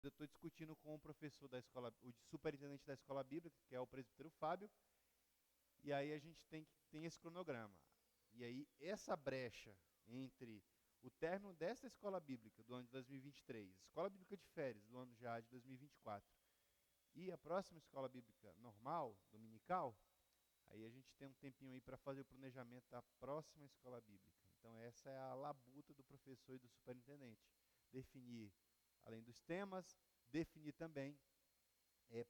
Eu estou discutindo com o professor da escola, o superintendente da escola bíblica, que é o presbítero Fábio, e aí a gente tem esse cronograma. E aí essa brecha entre o término desta escola bíblica do ano de 2023, escola bíblica de férias do ano já de 2024, e a próxima escola bíblica normal, dominical, aí a gente tem um tempinho aí para fazer o planejamento da próxima escola bíblica. Então essa é a labuta do professor e do superintendente. Definir, além dos temas, definir também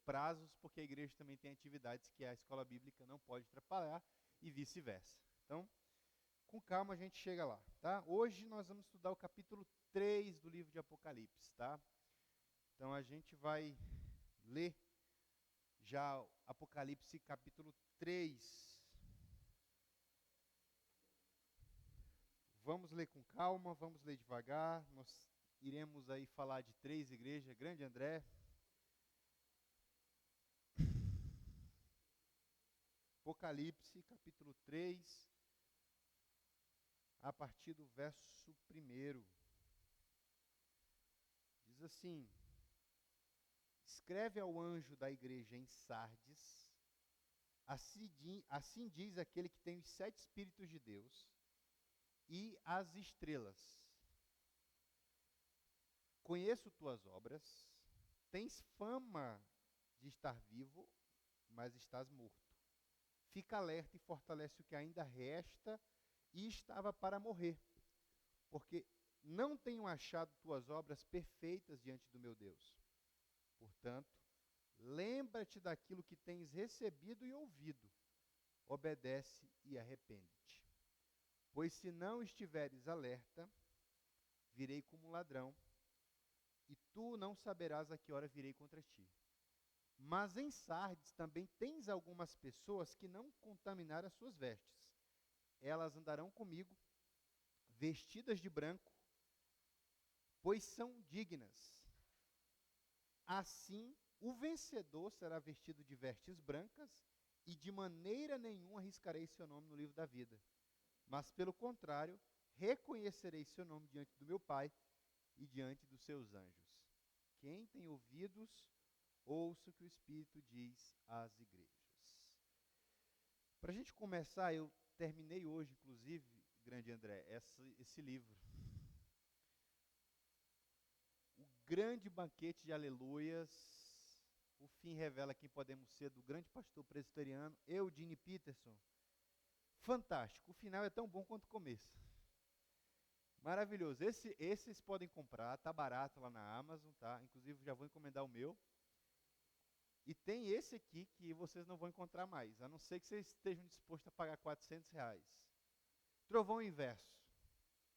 prazos, porque a igreja também tem atividades que a escola bíblica não pode atrapalhar e vice-versa. Então, com calma a gente chega lá, tá? Hoje nós vamos estudar o capítulo 3 do livro de Apocalipse, tá? Então a gente vai ler já Apocalipse capítulo 3. Vamos ler com calma, vamos ler devagar. Nós iremos aí falar de 3 igrejas, Grande André, Apocalipse capítulo 3, a partir do verso 1. Diz assim: escreve ao anjo da igreja em Sardes, assim diz aquele que tem os 7 Espíritos de Deus e as estrelas. Conheço tuas obras, tens fama de estar vivo, mas estás morto. Fica alerta e fortalece o que ainda resta e estava para morrer, porque não tenho achado tuas obras perfeitas diante do meu Deus. Portanto, lembra-te daquilo que tens recebido e ouvido, obedece e arrepende-te. Pois se não estiveres alerta, virei como um ladrão, e tu não saberás a que hora virei contra ti. Mas em Sardes também tens algumas pessoas que não contaminaram as suas vestes. Elas andarão comigo, vestidas de branco, pois são dignas. Assim, o vencedor será vestido de vestes brancas, e de maneira nenhuma arriscarei seu nome no livro da vida. Mas, pelo contrário, reconhecerei seu nome diante do meu Pai e diante dos seus anjos. Quem tem ouvidos, ouça o que o Espírito diz às igrejas. Para a gente começar, eu terminei hoje, inclusive, Grande André, esse livro. O grande banquete de aleluias, o fim revela quem podemos ser, do grande pastor presbiteriano, Eugene Peterson. Fantástico, o final é tão bom quanto o começo. Maravilhoso, esse vocês podem comprar, tá barato lá na Amazon, tá? Inclusive já vou encomendar o meu. E tem esse aqui que vocês não vão encontrar mais, a não ser que vocês estejam dispostos a pagar R$ 400. Trovão Inverso,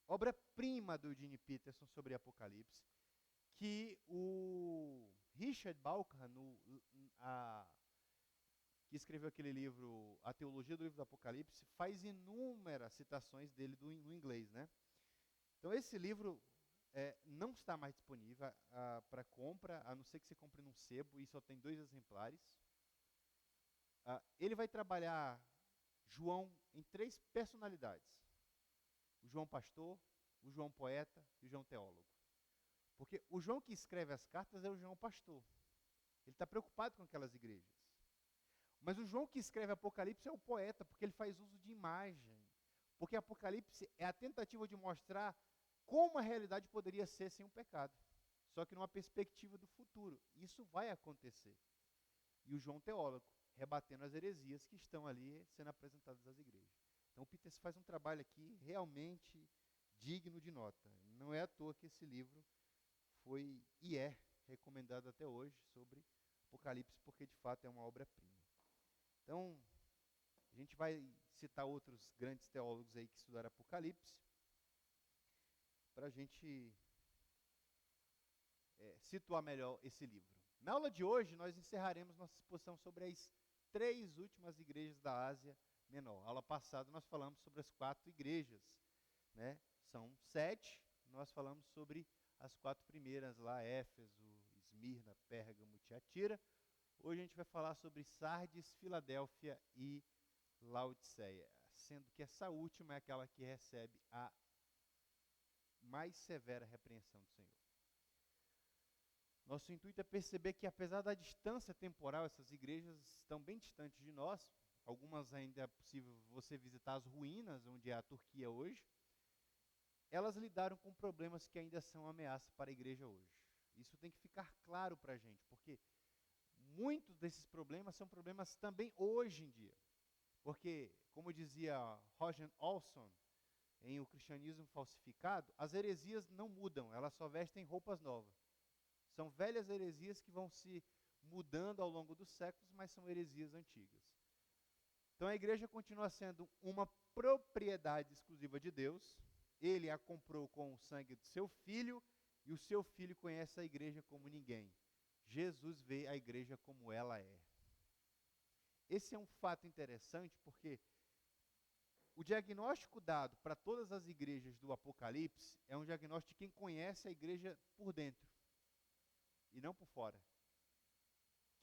obra-prima do Eugene Peterson sobre Apocalipse, que o Richard Bauckham, que escreveu aquele livro, A Teologia do Livro do Apocalipse, faz inúmeras citações dele no inglês, né? Então esse livro não está mais disponível para compra, a não ser que você compre num sebo, e só tem 2 exemplares. Ele vai trabalhar João em 3 personalidades: o João pastor, o João poeta e o João teólogo. Porque o João que escreve as cartas é o João pastor. Ele está preocupado com aquelas igrejas. Mas o João que escreve Apocalipse é o poeta, porque ele faz uso de imagem. Porque Apocalipse é a tentativa de mostrar como a realidade poderia ser sem o pecado. Só que numa perspectiva do futuro. Isso vai acontecer. E o João teólogo, rebatendo as heresias que estão ali sendo apresentadas às igrejas. Então o Peter faz um trabalho aqui realmente digno de nota. Não é à toa que esse livro foi e é recomendado até hoje sobre Apocalipse, porque de fato é uma obra-prima. Então, a gente vai citar outros grandes teólogos aí que estudaram Apocalipse, para a gente situar melhor esse livro. Na aula de hoje, nós encerraremos nossa exposição sobre as 3 últimas igrejas da Ásia Menor. Na aula passada, nós falamos sobre as 4 igrejas, né? São 7, nós falamos sobre as 4 primeiras lá, Éfeso, Esmirna, Pérgamo e Tiatira. Hoje a gente vai falar sobre Sardes, Filadélfia e Laodiceia, sendo que essa última é aquela que recebe a mais severa repreensão do Senhor. Nosso intuito é perceber que, apesar da distância temporal, essas igrejas estão bem distantes de nós. Algumas ainda é possível você visitar as ruínas, onde é a Turquia hoje. Elas lidaram com problemas que ainda são ameaça para a igreja hoje. Isso tem que ficar claro para a gente, porque muitos desses problemas são problemas também hoje em dia. Porque, como dizia Roger Olson, em O Cristianismo Falsificado, as heresias não mudam, elas só vestem roupas novas. São velhas heresias que vão se mudando ao longo dos séculos, mas são heresias antigas. Então a igreja continua sendo uma propriedade exclusiva de Deus. Ele a comprou com o sangue do seu filho, e o seu filho conhece a igreja como ninguém. Jesus vê a igreja como ela é. Esse é um fato interessante, porque o diagnóstico dado para todas as igrejas do Apocalipse é um diagnóstico de quem conhece a igreja por dentro e não por fora.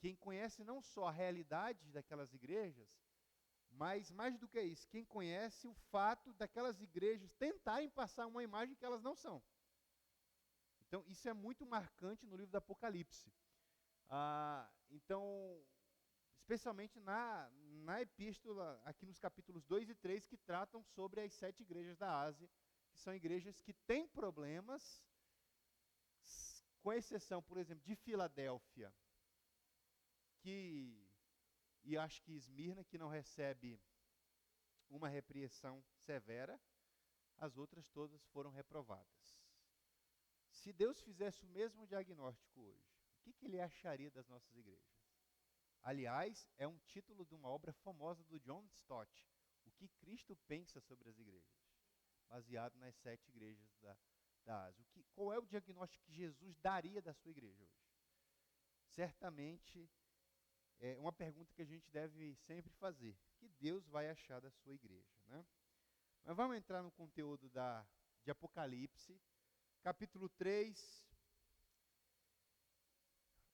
Quem conhece não só a realidade daquelas igrejas, mas mais do que isso, quem conhece o fato daquelas igrejas tentarem passar uma imagem que elas não são. Então, isso é muito marcante no livro do Apocalipse. Então, especialmente na epístola, aqui nos capítulos 2 e 3, que tratam sobre as 7 igrejas da Ásia, que são igrejas que têm problemas, com exceção, por exemplo, de Filadélfia, e acho que Esmirna, que não recebe uma repreensão severa, as outras todas foram reprovadas. Se Deus fizesse o mesmo diagnóstico hoje, o que ele acharia das nossas igrejas? Aliás, é um título de uma obra famosa do John Stott, O que Cristo pensa sobre as igrejas, baseado nas 7 igrejas da Ásia. Qual é o diagnóstico que Jesus daria da sua igreja hoje? Certamente, é uma pergunta que a gente deve sempre fazer. O que Deus vai achar da sua igreja, né? Mas vamos entrar no conteúdo de Apocalipse, capítulo 3.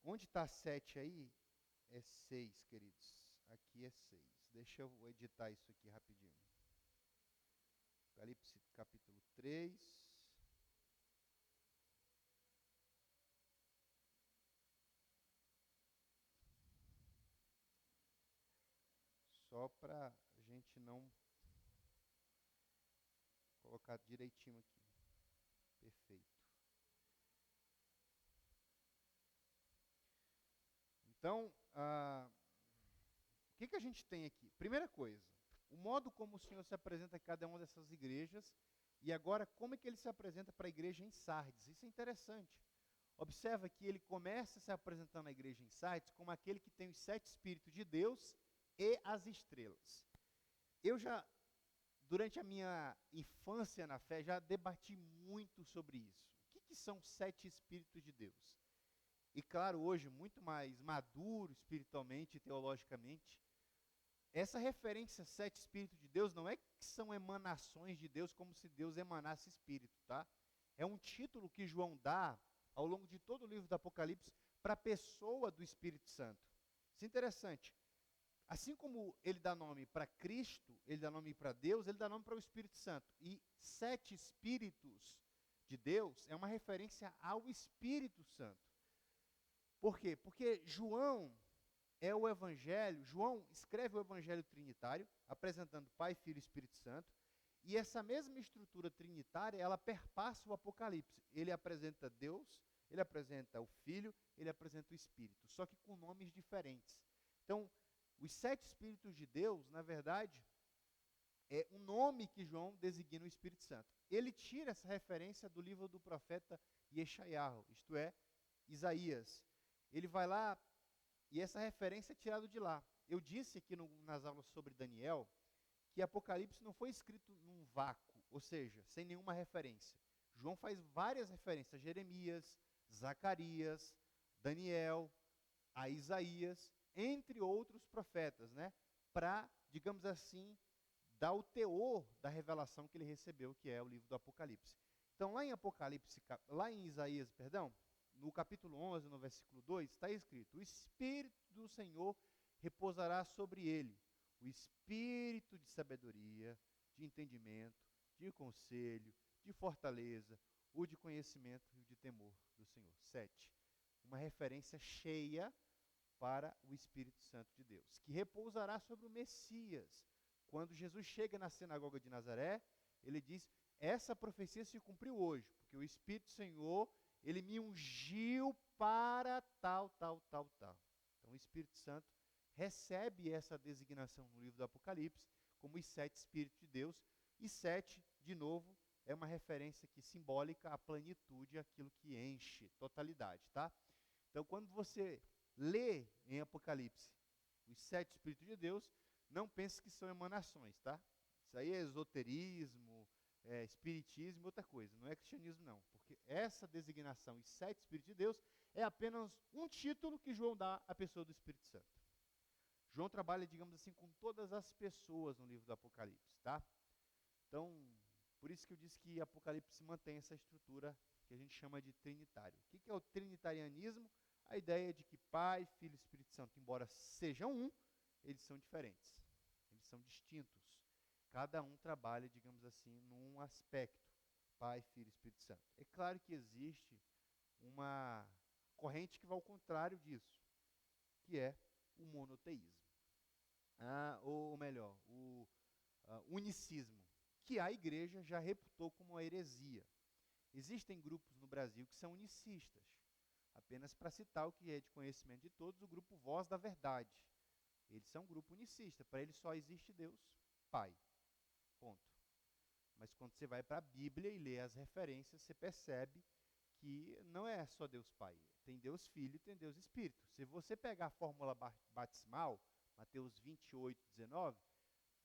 Onde está 7 aí? É 6, queridos. Aqui é 6. Deixa eu editar isso aqui rapidinho. Apocalipse, capítulo 3. Só para a gente não colocar direitinho aqui. Perfeito. Então, o que a gente tem aqui? Primeira coisa, o modo como o Senhor se apresenta a cada uma dessas igrejas, e agora como é que ele se apresenta para a igreja em Sardes. Isso é interessante. Observa que ele começa se apresentando à igreja em Sardes como aquele que tem os 7 Espíritos de Deus e as estrelas. Eu já, durante a minha infância na fé, já debati muito sobre isso. O que são 7 Espíritos de Deus? E claro, hoje, muito mais maduro espiritualmente e teologicamente, essa referência 7 Espíritos de Deus não é que são emanações de Deus como se Deus emanasse Espírito, tá? É um título que João dá ao longo de todo o livro do Apocalipse para a pessoa do Espírito Santo. Isso é interessante. Assim como ele dá nome para Cristo, ele dá nome para Deus, ele dá nome para o Espírito Santo. E 7 Espíritos de Deus é uma referência ao Espírito Santo. Por quê? Porque João escreve o Evangelho Trinitário, apresentando Pai, Filho e Espírito Santo, e essa mesma estrutura trinitária, ela perpassa o Apocalipse. Ele apresenta Deus, ele apresenta o Filho, ele apresenta o Espírito, só que com nomes diferentes. Então, os 7 Espíritos de Deus, na verdade, é um nome que João designa o Espírito Santo. Ele tira essa referência do livro do profeta Yeshayahu, isto é, Isaías. Ele vai lá, e essa referência é tirada de lá. Eu disse aqui nas aulas sobre Daniel, que Apocalipse não foi escrito num vácuo, ou seja, sem nenhuma referência. João faz várias referências a Jeremias, Zacarias, Daniel, a Isaías, entre outros profetas, né? Para, digamos assim, dar o teor da revelação que ele recebeu, que é o livro do Apocalipse. Então, lá em Isaías, no capítulo 11, no versículo 2, está escrito: o Espírito do Senhor repousará sobre ele, o Espírito de sabedoria, de entendimento, de conselho, de fortaleza, o de conhecimento e o de temor do Senhor. 7. uma referência cheia para o Espírito Santo de Deus, que repousará sobre o Messias. Quando Jesus chega na sinagoga de Nazaré, ele diz, essa profecia se cumpriu hoje, porque o Espírito do Senhor, ele me ungiu para tal, tal, tal, tal. Então o Espírito Santo recebe essa designação no livro do Apocalipse, como os 7 Espíritos de Deus, e 7, de novo, é uma referência aqui simbólica à plenitude, aquilo que enche, totalidade, tá? Então, quando você lê em Apocalipse os 7 Espíritos de Deus, não pense que são emanações, tá? Isso aí é esoterismo, é espiritismo, outra coisa, não é cristianismo não, porque essa designação, os 7 Espíritos de Deus, é apenas um título que João dá à pessoa do Espírito Santo. João trabalha, digamos assim, com todas as pessoas no livro do Apocalipse, tá? Então, por isso que eu disse que Apocalipse mantém essa estrutura que a gente chama de trinitário. O que é o trinitarianismo? A ideia de que Pai, Filho e Espírito Santo, embora sejam um, eles são diferentes, eles são distintos. Cada um trabalha, digamos assim, num aspecto, Pai, Filho e Espírito Santo. É claro que existe uma corrente que vai ao contrário disso, que é o monoteísmo. Ou melhor, o unicismo, que a igreja já reputou como uma heresia. Existem grupos no Brasil que são unicistas. Apenas para citar o que é de conhecimento de todos, o grupo Voz da Verdade. Eles são um grupo unicista. Para eles só existe Deus Pai. Ponto. Mas quando você vai para a Bíblia e lê as referências, você percebe que não é só Deus Pai. Tem Deus Filho e tem Deus Espírito. Se você pegar a fórmula batismal, Mateus 28, 19,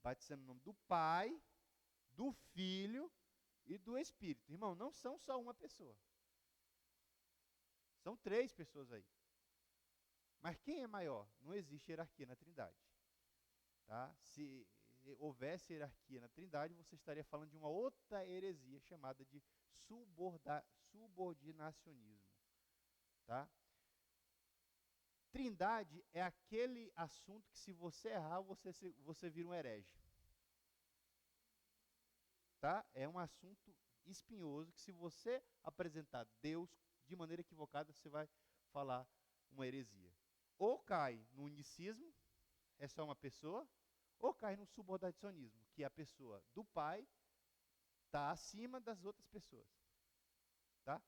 batizando o nome do Pai, do Filho e do Espírito. Irmão, não são só uma pessoa. São 3 pessoas aí. Mas quem é maior? Não existe hierarquia na Trindade. Tá? Se houvesse hierarquia na Trindade, você estaria falando de uma outra heresia chamada de subordinacionismo. Tá? Trindade é aquele assunto que se você errar, você vira um herege. Tá? É um assunto espinhoso que se você apresentar Deus de maneira equivocada, você vai falar uma heresia. Ou cai no unicismo, é só uma pessoa, ou cai no subordinacionismo, que a pessoa do Pai está acima das outras pessoas. Tá?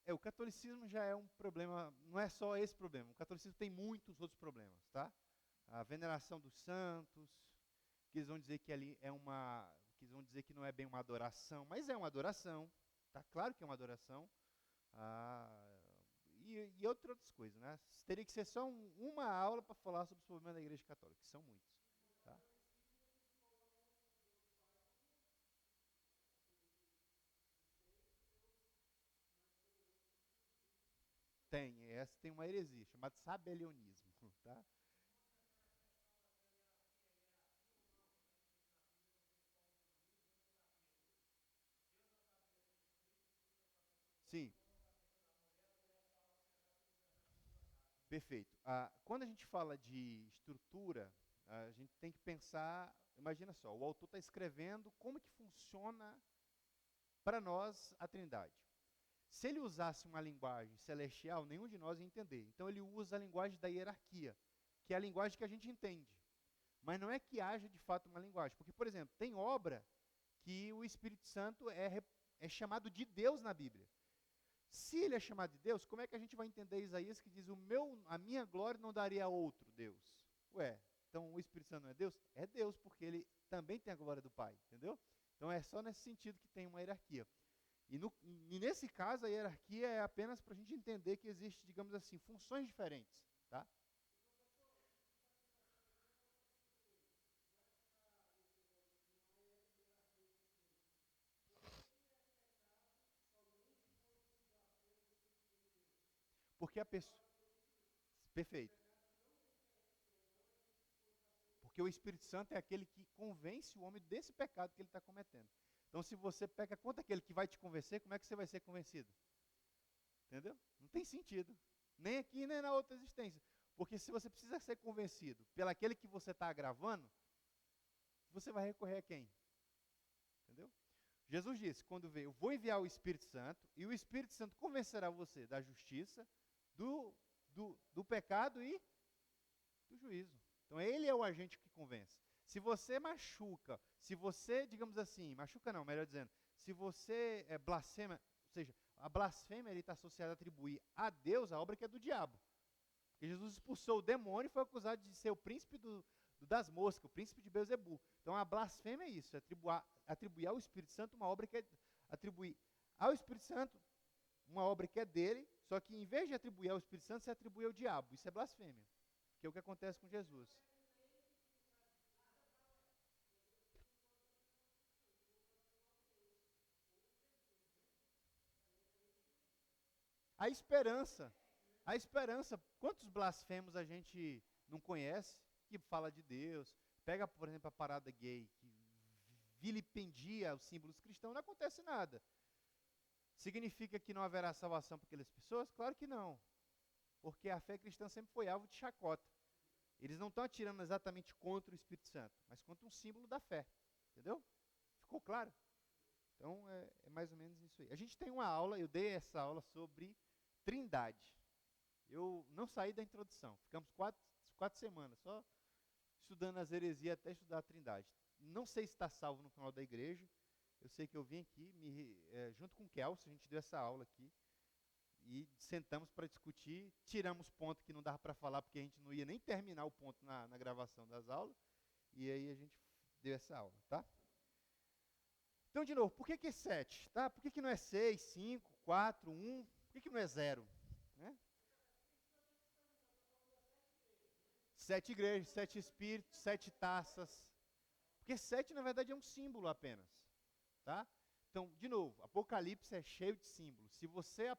O catolicismo já é um problema, não é só esse problema, o catolicismo tem muitos outros problemas, tá? A veneração dos santos, que eles vão dizer que ali que eles vão dizer que não é bem uma adoração, mas é uma adoração, tá? Claro que é uma adoração, e outras coisas, né? Teria que ser só uma aula para falar sobre os problemas da Igreja Católica, que são muitos, tá? Essa tem uma heresia, chamada sabelionismo, tá? Sim, perfeito. Quando a gente fala de estrutura, a gente tem que pensar, imagina só, o autor está escrevendo como que funciona para nós a Trindade. Se ele usasse uma linguagem celestial, nenhum de nós ia entender. Então ele usa a linguagem da hierarquia, que é a linguagem que a gente entende. Mas não é que haja de fato uma linguagem. Porque, por exemplo, tem obra que o Espírito Santo é chamado de Deus na Bíblia. Se ele é chamado de Deus, como é que a gente vai entender Isaías que diz, a minha glória não daria a outro Deus? Ué, então o Espírito Santo não é Deus? É Deus, porque ele também tem a glória do Pai, entendeu? Então é só nesse sentido que tem uma hierarquia. E nesse caso, a hierarquia é apenas para a gente entender que existe, digamos assim, funções diferentes, tá? Porque a pessoa... Perfeito. Porque o Espírito Santo é aquele que convence o homem desse pecado que ele está cometendo. Então, se você peca contra aquele que vai te convencer, como é que você vai ser convencido? Entendeu? Não tem sentido. Nem aqui, nem na outra existência. Porque se você precisa ser convencido pelaquele que você está agravando, você vai recorrer a quem? Entendeu? Jesus disse, quando veio, eu vou enviar o Espírito Santo, e o Espírito Santo convencerá você da justiça, do pecado e do juízo. Então ele é o agente que convence. Se você machuca, se você, digamos assim, machuca não, melhor dizendo, se você blasfema, ou seja, a blasfêmia está associada a atribuir a Deus a obra que é do diabo. Porque Jesus expulsou o demônio e foi acusado de ser o príncipe das moscas, o príncipe de Beelzebul. Então a blasfêmia é isso, é atribuir ao Espírito Santo uma obra que é, atribuir ao Espírito Santo uma obra que é dele, só que em vez de atribuir ao Espírito Santo, você atribui ao diabo. Isso é blasfêmia, que é o que acontece com Jesus. A esperança, quantos blasfemos a gente não conhece, que fala de Deus, pega, por exemplo, a parada gay, que vilipendia os símbolos cristãos, não acontece nada. Significa que não haverá salvação para aquelas pessoas? Claro que não, porque a fé cristã sempre foi alvo de chacota. Eles não estão atirando exatamente contra o Espírito Santo, mas contra um símbolo da fé, entendeu? Ficou claro? Então, é mais ou menos isso aí. A gente tem uma aula, eu dei essa aula sobre Trindade. Eu não saí da introdução. Ficamos quatro semanas só estudando as heresias até estudar a Trindade. Não sei se está salvo no canal da igreja. Eu sei que eu vim aqui, junto com o Kelso, a gente deu essa aula aqui. E sentamos para discutir, tiramos ponto que não dava para falar, porque a gente não ia nem terminar o ponto na gravação das aulas. E aí a gente deu essa aula, tá? Então, de novo, por que é 7? Tá? Por que não é 6, 5, 4, 1? Por que não é 0? Né? 7 igrejas, 7 espíritos, 7 taças. Porque 7, na verdade, é um símbolo apenas. Tá? Então, de novo, Apocalipse é cheio de símbolos. Se você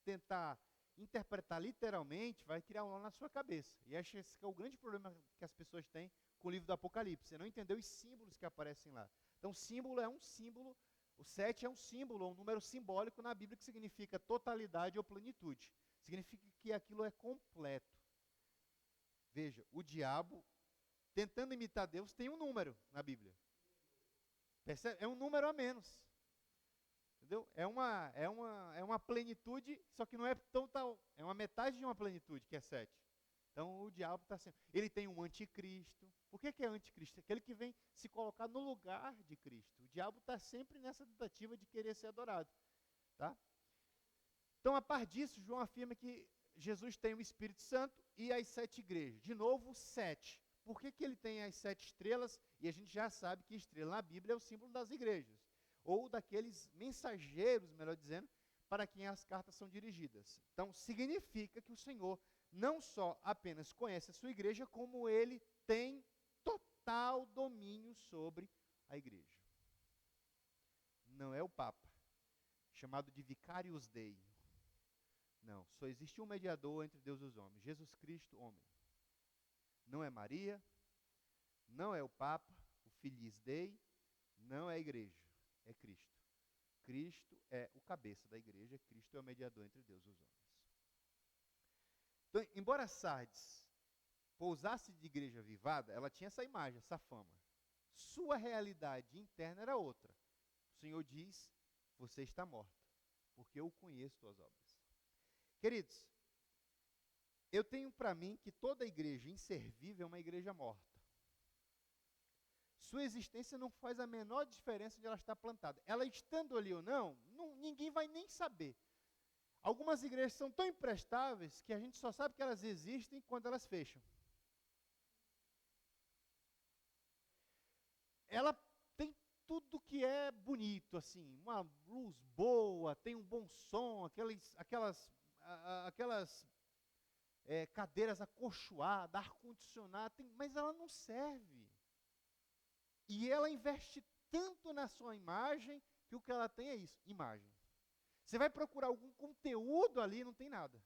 tentar interpretar literalmente, vai criar um nó na sua cabeça. E acho que esse é o grande problema que as pessoas têm com o livro do Apocalipse. Você não entendeu os símbolos que aparecem lá. Então, símbolo é um símbolo, o 7 é um símbolo, um número simbólico na Bíblia que significa totalidade ou plenitude. Significa que aquilo é completo. Veja, o diabo, tentando imitar Deus, tem um número na Bíblia. Percebe? É um número a menos. Entendeu? É uma plenitude, só que não é total. É uma metade de uma plenitude, que é 7. Então o diabo está sempre. Ele tem um anticristo. Por que é anticristo? Aquele que vem se colocar no lugar de Cristo. O diabo está sempre nessa tentativa de querer ser adorado. Tá? Então, a par disso, João afirma que Jesus tem o Espírito Santo e as 7 igrejas. De novo, 7. Por que ele tem as 7 estrelas? E a gente já sabe que estrela na Bíblia é o símbolo das igrejas. Ou daqueles mensageiros, melhor dizendo, para quem as cartas são dirigidas. Então, significa que o Senhor não só apenas conhece a sua igreja, como ele tem total domínio sobre a igreja. Não é o Papa, chamado de Vicarius Dei. Não, só existe um mediador entre Deus e os homens, Jesus Cristo, homem. Não é Maria, não é o Papa, o Filius Dei, não é a igreja, é Cristo. Cristo é o cabeça da igreja, Cristo é o mediador entre Deus e os homens. Então, embora Sardes pousasse de igreja avivada, ela tinha essa imagem, essa fama. Sua realidade interna era outra. O Senhor diz, você está morta, porque eu conheço tuas obras. Queridos, eu tenho para mim que toda igreja inservível é uma igreja morta. Sua existência não faz a menor diferença de ela estar plantada. Ela estando ali ou não, ninguém vai nem saber. Algumas igrejas são tão imprestáveis que a gente só sabe que elas existem quando elas fecham. Ela tem tudo que é bonito, assim, uma luz boa, tem um bom som, aquelas cadeiras acolchoadas, ar-condicionado, mas ela não serve. E ela investe tanto na sua imagem que o que ela tem é isso, imagem. Você vai procurar algum conteúdo ali, não tem nada.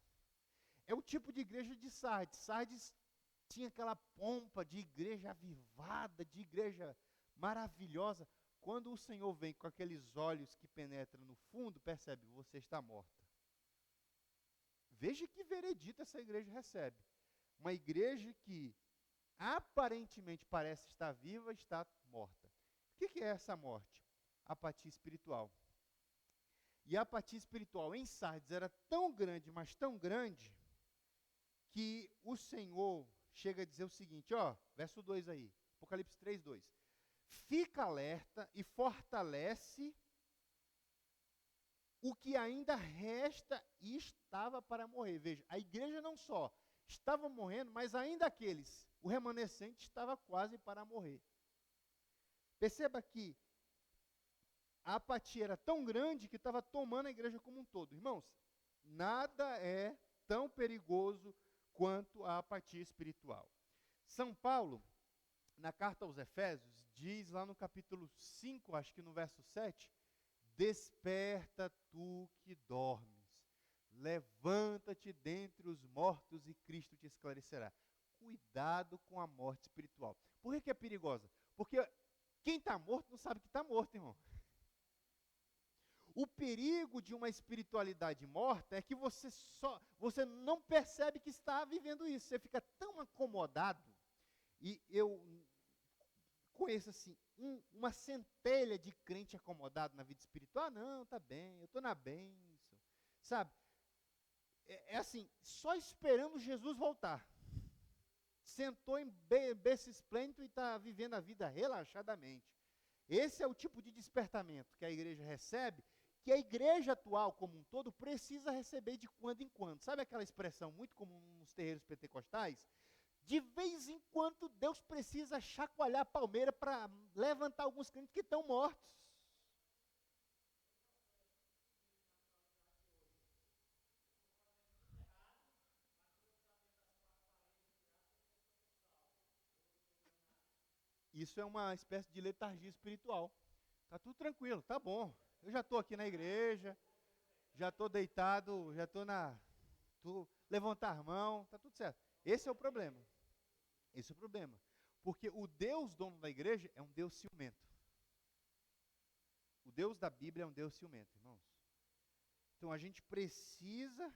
É o tipo de igreja de Sardes. Sardes tinha aquela pompa de igreja avivada, de igreja maravilhosa. Quando o Senhor vem com aqueles olhos que penetram no fundo, percebe, você está morta. Veja que veredito essa igreja recebe. Uma igreja que aparentemente parece estar viva, está morta. O que é essa morte? apatia espiritual. E a apatia espiritual em Sardes era tão grande, mas tão grande, que o Senhor chega a dizer o seguinte, ó, verso 2 aí, Apocalipse 3, 2. Fica alerta e fortalece o que ainda resta e estava para morrer. Veja, a igreja não só estava morrendo, mas ainda aqueles, o remanescente estava quase para morrer. Perceba que a apatia era tão grande que estava tomando a igreja como um todo. Irmãos, nada é tão perigoso quanto a apatia espiritual. São Paulo, na carta aos Efésios, diz lá no capítulo 5, acho que no verso 7, desperta tu que dormes, levanta-te dentre os mortos e Cristo te esclarecerá. Cuidado com a morte espiritual. Por que é perigosa? Porque quem está morto não sabe que está morto, irmão. O perigo de uma espiritualidade morta é que você não percebe que está vivendo isso. Você fica tão acomodado. E eu conheço assim, uma centelha de crente acomodado na vida espiritual. Ah, não, tá bem, eu estou na bênção. Sabe? É assim, só esperando Jesus voltar. Sentou em berço esplêndido e está vivendo a vida relaxadamente. Esse é o tipo de despertamento que a igreja recebe, que a igreja atual como um todo precisa receber de quando em quando. Sabe aquela expressão muito comum nos terreiros pentecostais? De vez em quando Deus precisa chacoalhar a palmeira para levantar alguns crentes que estão mortos. Isso é uma espécie de letargia espiritual. Está tudo tranquilo, tá bom. Eu já estou aqui na igreja, já estou deitado, já estou levantar a mão, está tudo certo. Esse é o problema. Esse é o problema. Porque o Deus dono da igreja é um Deus ciumento. O Deus da Bíblia é um Deus ciumento, irmãos. Então a gente precisa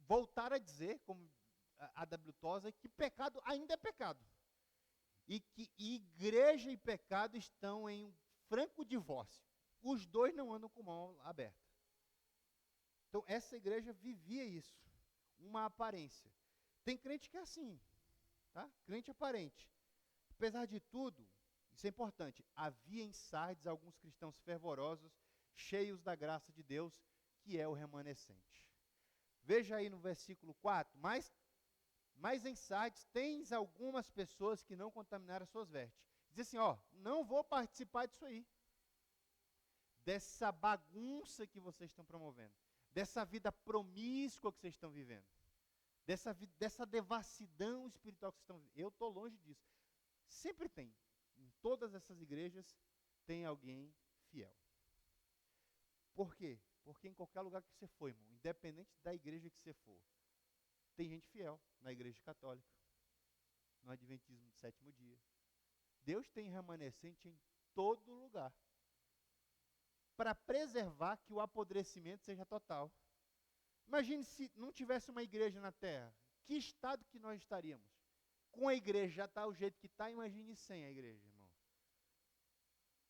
voltar a dizer, como a W. Tozer, que pecado ainda é pecado. E que igreja e pecado estão em um franco divórcio. Os dois não andam com mão aberta. Então essa igreja vivia isso, uma aparência. Tem crente que é assim, tá? Crente aparente. Apesar de tudo, isso é importante, havia em Sardes alguns cristãos fervorosos, cheios da graça de Deus, que é o remanescente. Veja aí no versículo 4, mas em Sardes tens algumas pessoas que não contaminaram as suas vestes. Diz assim, ó, não vou participar disso aí, dessa bagunça que vocês estão promovendo, dessa vida promíscua que vocês estão vivendo, dessa devassidão espiritual que vocês estão vivendo. Eu estou longe disso. Sempre tem, em todas essas igrejas, tem alguém fiel. Por quê? Porque em qualquer lugar que você for, irmão, independente da igreja que você for, tem gente fiel na igreja católica, no adventismo do sétimo dia. Deus tem remanescente em todo lugar, para preservar que o apodrecimento seja total. Imagine se não tivesse uma igreja na terra, que estado que nós estaríamos? Com a igreja já está o jeito que está, imagine sem a igreja, irmão.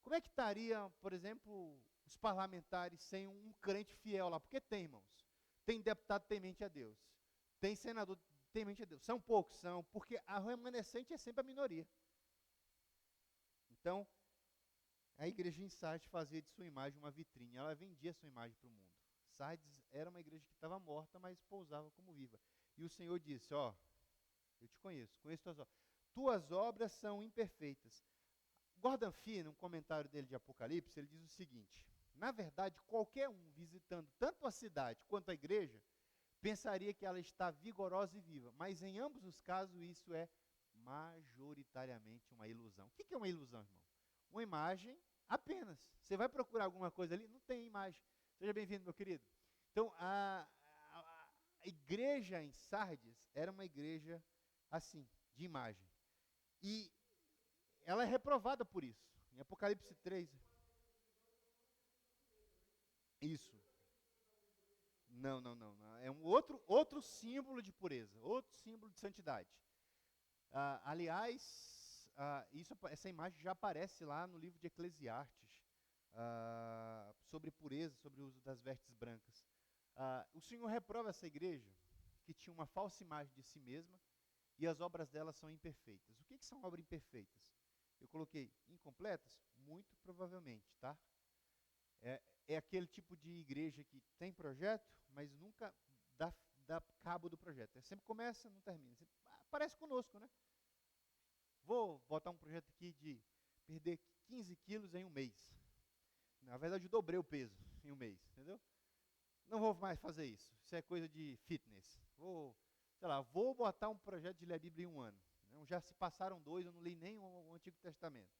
Como é que estaria, por exemplo, os parlamentares sem um crente fiel lá? Porque tem, irmãos. Tem deputado temente a Deus. Tem senador temente a Deus. São poucos, são, porque a remanescente é sempre a minoria. Então, a igreja em Sardes fazia de sua imagem uma vitrine. Ela vendia sua imagem para o mundo. Sardes era uma igreja que estava morta, mas pousava como viva. E o Senhor disse, ó, eu te conheço tuas obras. Tuas obras são imperfeitas. Gordon Fee, num comentário dele de Apocalipse, ele diz o seguinte, na verdade, qualquer um visitando tanto a cidade quanto a igreja, pensaria que ela está vigorosa e viva, mas em ambos os casos isso é majoritariamente uma ilusão. O que é uma ilusão, irmão? Uma imagem apenas. Você vai procurar alguma coisa ali, não tem imagem. Seja bem-vindo, meu querido. Então, a igreja em Sardes era uma igreja assim, de imagem. E ela é reprovada por isso. Em Apocalipse 3. Isso. Não. É um outro símbolo de pureza, outro símbolo de santidade. Aliás, essa imagem já aparece lá no livro de Eclesiastes, sobre pureza, sobre o uso das vestes brancas. O Senhor reprova essa igreja, que tinha uma falsa imagem de si mesma, e as obras dela são imperfeitas. O que são obras imperfeitas? Eu coloquei incompletas? Muito provavelmente, tá? É aquele tipo de igreja que tem projeto, mas nunca dá cabo do projeto. Sempre começa, não termina. Parece conosco, né? Vou botar um projeto aqui de perder 15 quilos em um mês. Na verdade, eu dobrei o peso em um mês, entendeu? Não vou mais fazer isso. Isso é coisa de fitness. Vou botar um projeto de ler a Bíblia em um ano. Já se passaram 2, eu não li nem o Antigo Testamento.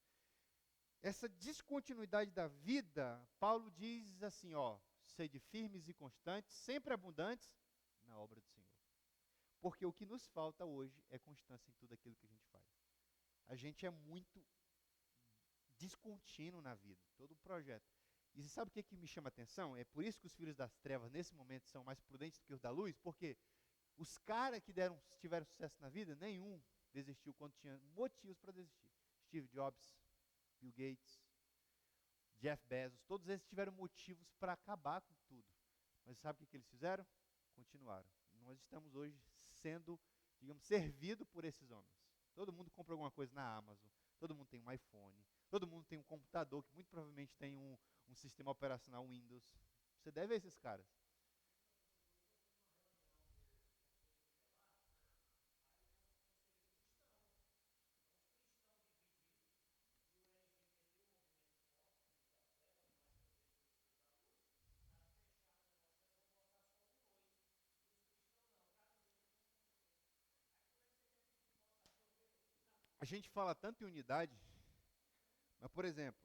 Essa descontinuidade da vida, Paulo diz assim, sede firmes e constantes, sempre abundantes na obra do Senhor. Porque o que nos falta hoje é constância em tudo aquilo que a gente faz. A gente é muito descontínuo na vida, todo o projeto. E você sabe o que me chama a atenção? É por isso que os filhos das trevas, nesse momento, são mais prudentes do que os da luz, porque os caras que tiveram sucesso na vida, nenhum desistiu quando tinha motivos para desistir. Steve Jobs, Bill Gates, Jeff Bezos, todos esses tiveram motivos para acabar com tudo. Mas sabe o que eles fizeram? Continuaram. Nós estamos hoje sendo, servidos por esses homens. Todo mundo compra alguma coisa na Amazon, todo mundo tem um iPhone, todo mundo tem um computador que muito provavelmente tem um sistema operacional Windows. Você deve a esses caras. A gente fala tanto em unidade, mas, por exemplo,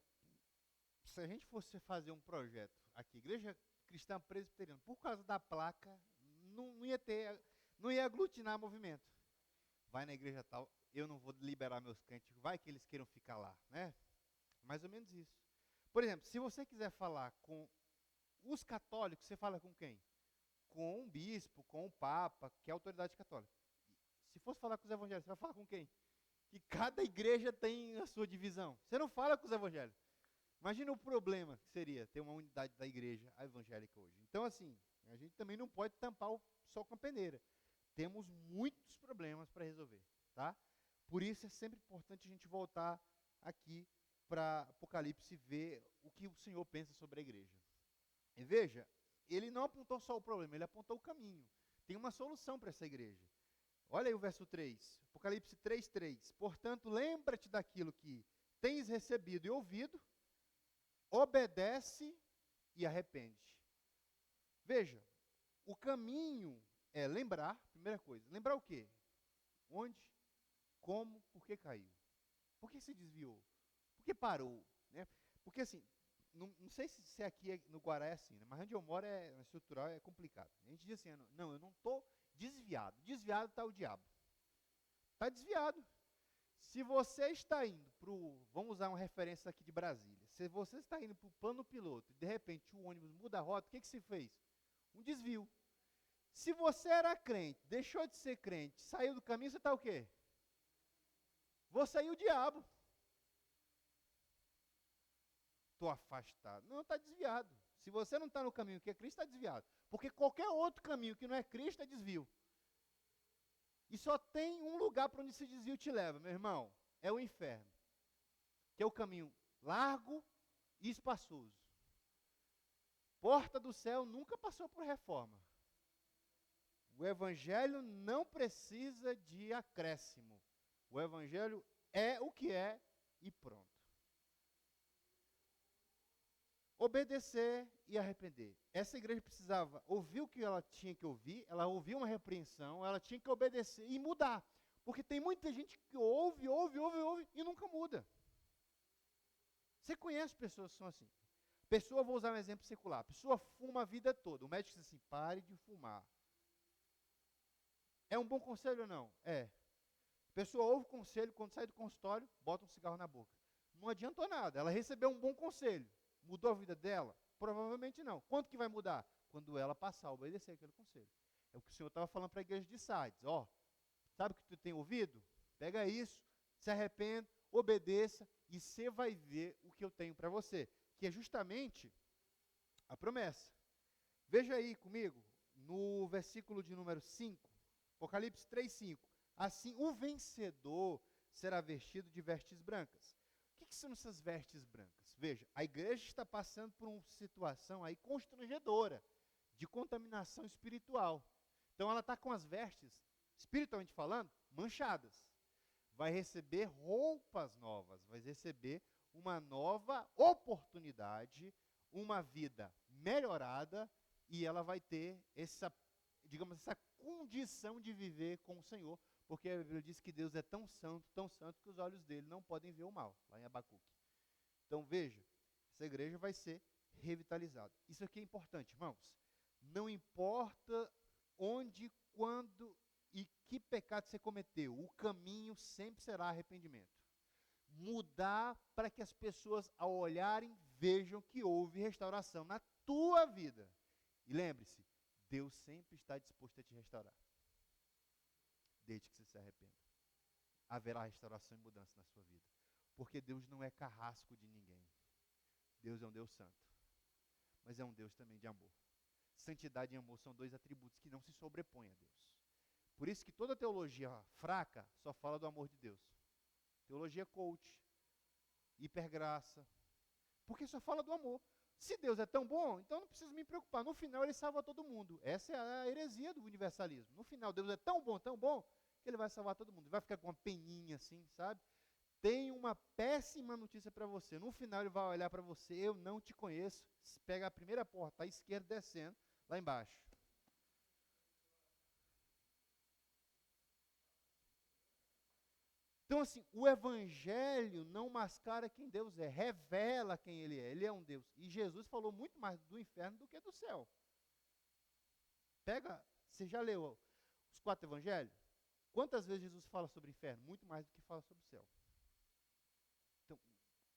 se a gente fosse fazer um projeto aqui, Igreja Cristã Presbiteriana, por causa da placa, não ia aglutinar movimento. Vai na igreja tal, eu não vou liberar meus crentes, vai que eles queiram ficar lá, né? Mais ou menos isso. Por exemplo, se você quiser falar com os católicos, você fala com quem? Com um bispo, com o papa, que é a autoridade católica. Se fosse falar com os evangélicos, você vai falar com quem? Que cada igreja tem a sua divisão. Você não fala com os evangélicos. Imagina o problema que seria ter uma unidade da igreja evangélica hoje. Então, assim, a gente também não pode tampar o sol com a peneira. Temos muitos problemas para resolver, tá? Por isso é sempre importante a gente voltar aqui para Apocalipse e ver o que o Senhor pensa sobre a igreja. E veja, ele não apontou só o problema, ele apontou o caminho. Tem uma solução para essa igreja. Olha aí o verso 3, Apocalipse 3:3. Portanto, lembra-te daquilo que tens recebido e ouvido, obedece e arrepende. Veja, o caminho é lembrar, primeira coisa. Lembrar o quê? Onde? Como? Por que caiu? Por que se desviou? Por que parou? Né? Porque assim, não sei se aqui no Guará é assim, né? Mas onde eu moro estrutural é complicado. A gente diz assim, não, eu não estou desviado. Desviado está o diabo. Está desviado. Se você está indo para o, vamos usar uma referência aqui de Brasília, se você está indo para o plano piloto e de repente o ônibus muda a rota, o que se fez? Um desvio. Se você era crente, deixou de ser crente, saiu do caminho, você está o quê? Vou sair o diabo. Estou afastado. Não, está desviado. Se você não está no caminho que é Cristo, está desviado. Porque qualquer outro caminho que não é Cristo é desvio. E só tem um lugar para onde esse desvio te leva, meu irmão. É o inferno. Que é o caminho largo e espaçoso. Porta do céu nunca passou por reforma. O evangelho não precisa de acréscimo. O evangelho é o que é e pronto. Obedecer e arrepender. Essa igreja precisava ouvir o que ela tinha que ouvir, ela ouviu uma repreensão, ela tinha que obedecer e mudar. Porque tem muita gente que ouve e nunca muda. Você conhece pessoas que são assim? Pessoa, vou usar um exemplo secular, a pessoa fuma a vida toda. O médico diz assim, pare de fumar. É um bom conselho ou não? É. A pessoa ouve o conselho, quando sai do consultório, bota um cigarro na boca. Não adiantou nada, ela recebeu um bom conselho. Mudou a vida dela? Provavelmente não. Quanto que vai mudar? Quando ela passar a obedecer aquele conselho. É o que o Senhor estava falando para a igreja de Sardes. Sabe o que tu tem ouvido? Pega isso, se arrepende, obedeça e você vai ver o que eu tenho para você, que é justamente a promessa. Veja aí comigo, no versículo de número 5, Apocalipse 3:5. Assim, o vencedor será vestido de vestes brancas. O que são essas vestes brancas? Veja, a igreja está passando por uma situação aí constrangedora, de contaminação espiritual. Então ela está com as vestes, espiritualmente falando, manchadas. Vai receber roupas novas, vai receber uma nova oportunidade, uma vida melhorada, e ela vai ter essa, digamos, essa condição de viver com o Senhor, porque a Bíblia diz que Deus é tão santo, que os olhos dele não podem ver o mal, lá em Abacuque. Então veja, essa igreja vai ser revitalizada. Isso aqui é importante, irmãos. Não importa onde, quando e que pecado você cometeu, o caminho sempre será arrependimento. Mudar para que as pessoas, ao olharem, vejam que houve restauração na tua vida. E lembre-se, Deus sempre está disposto a te restaurar, desde que você se arrependa. Haverá restauração e mudança na sua vida, porque Deus não é carrasco de ninguém. Deus é um Deus santo, mas é um Deus também de amor. Santidade e amor são dois atributos que não se sobrepõem a Deus. Por isso que toda teologia fraca só fala do amor de Deus. Teologia coach, hipergraça, porque só fala do amor. Se Deus é tão bom, então não preciso me preocupar. No final ele salva todo mundo. Essa é a heresia do universalismo. No final Deus é tão bom, que ele vai salvar todo mundo. Vai ficar com uma peninha assim, sabe? Tem uma péssima notícia para você. No final ele vai olhar para você, eu não te conheço. Pega a primeira porta à esquerda descendo, lá embaixo. Então, assim, o Evangelho não mascara quem Deus é, revela quem Ele é. Ele é um Deus. E Jesus falou muito mais do inferno do que do céu. Pega, você já leu os 4 Evangelhos? Quantas vezes Jesus fala sobre o inferno? Muito mais do que fala sobre o céu. Então,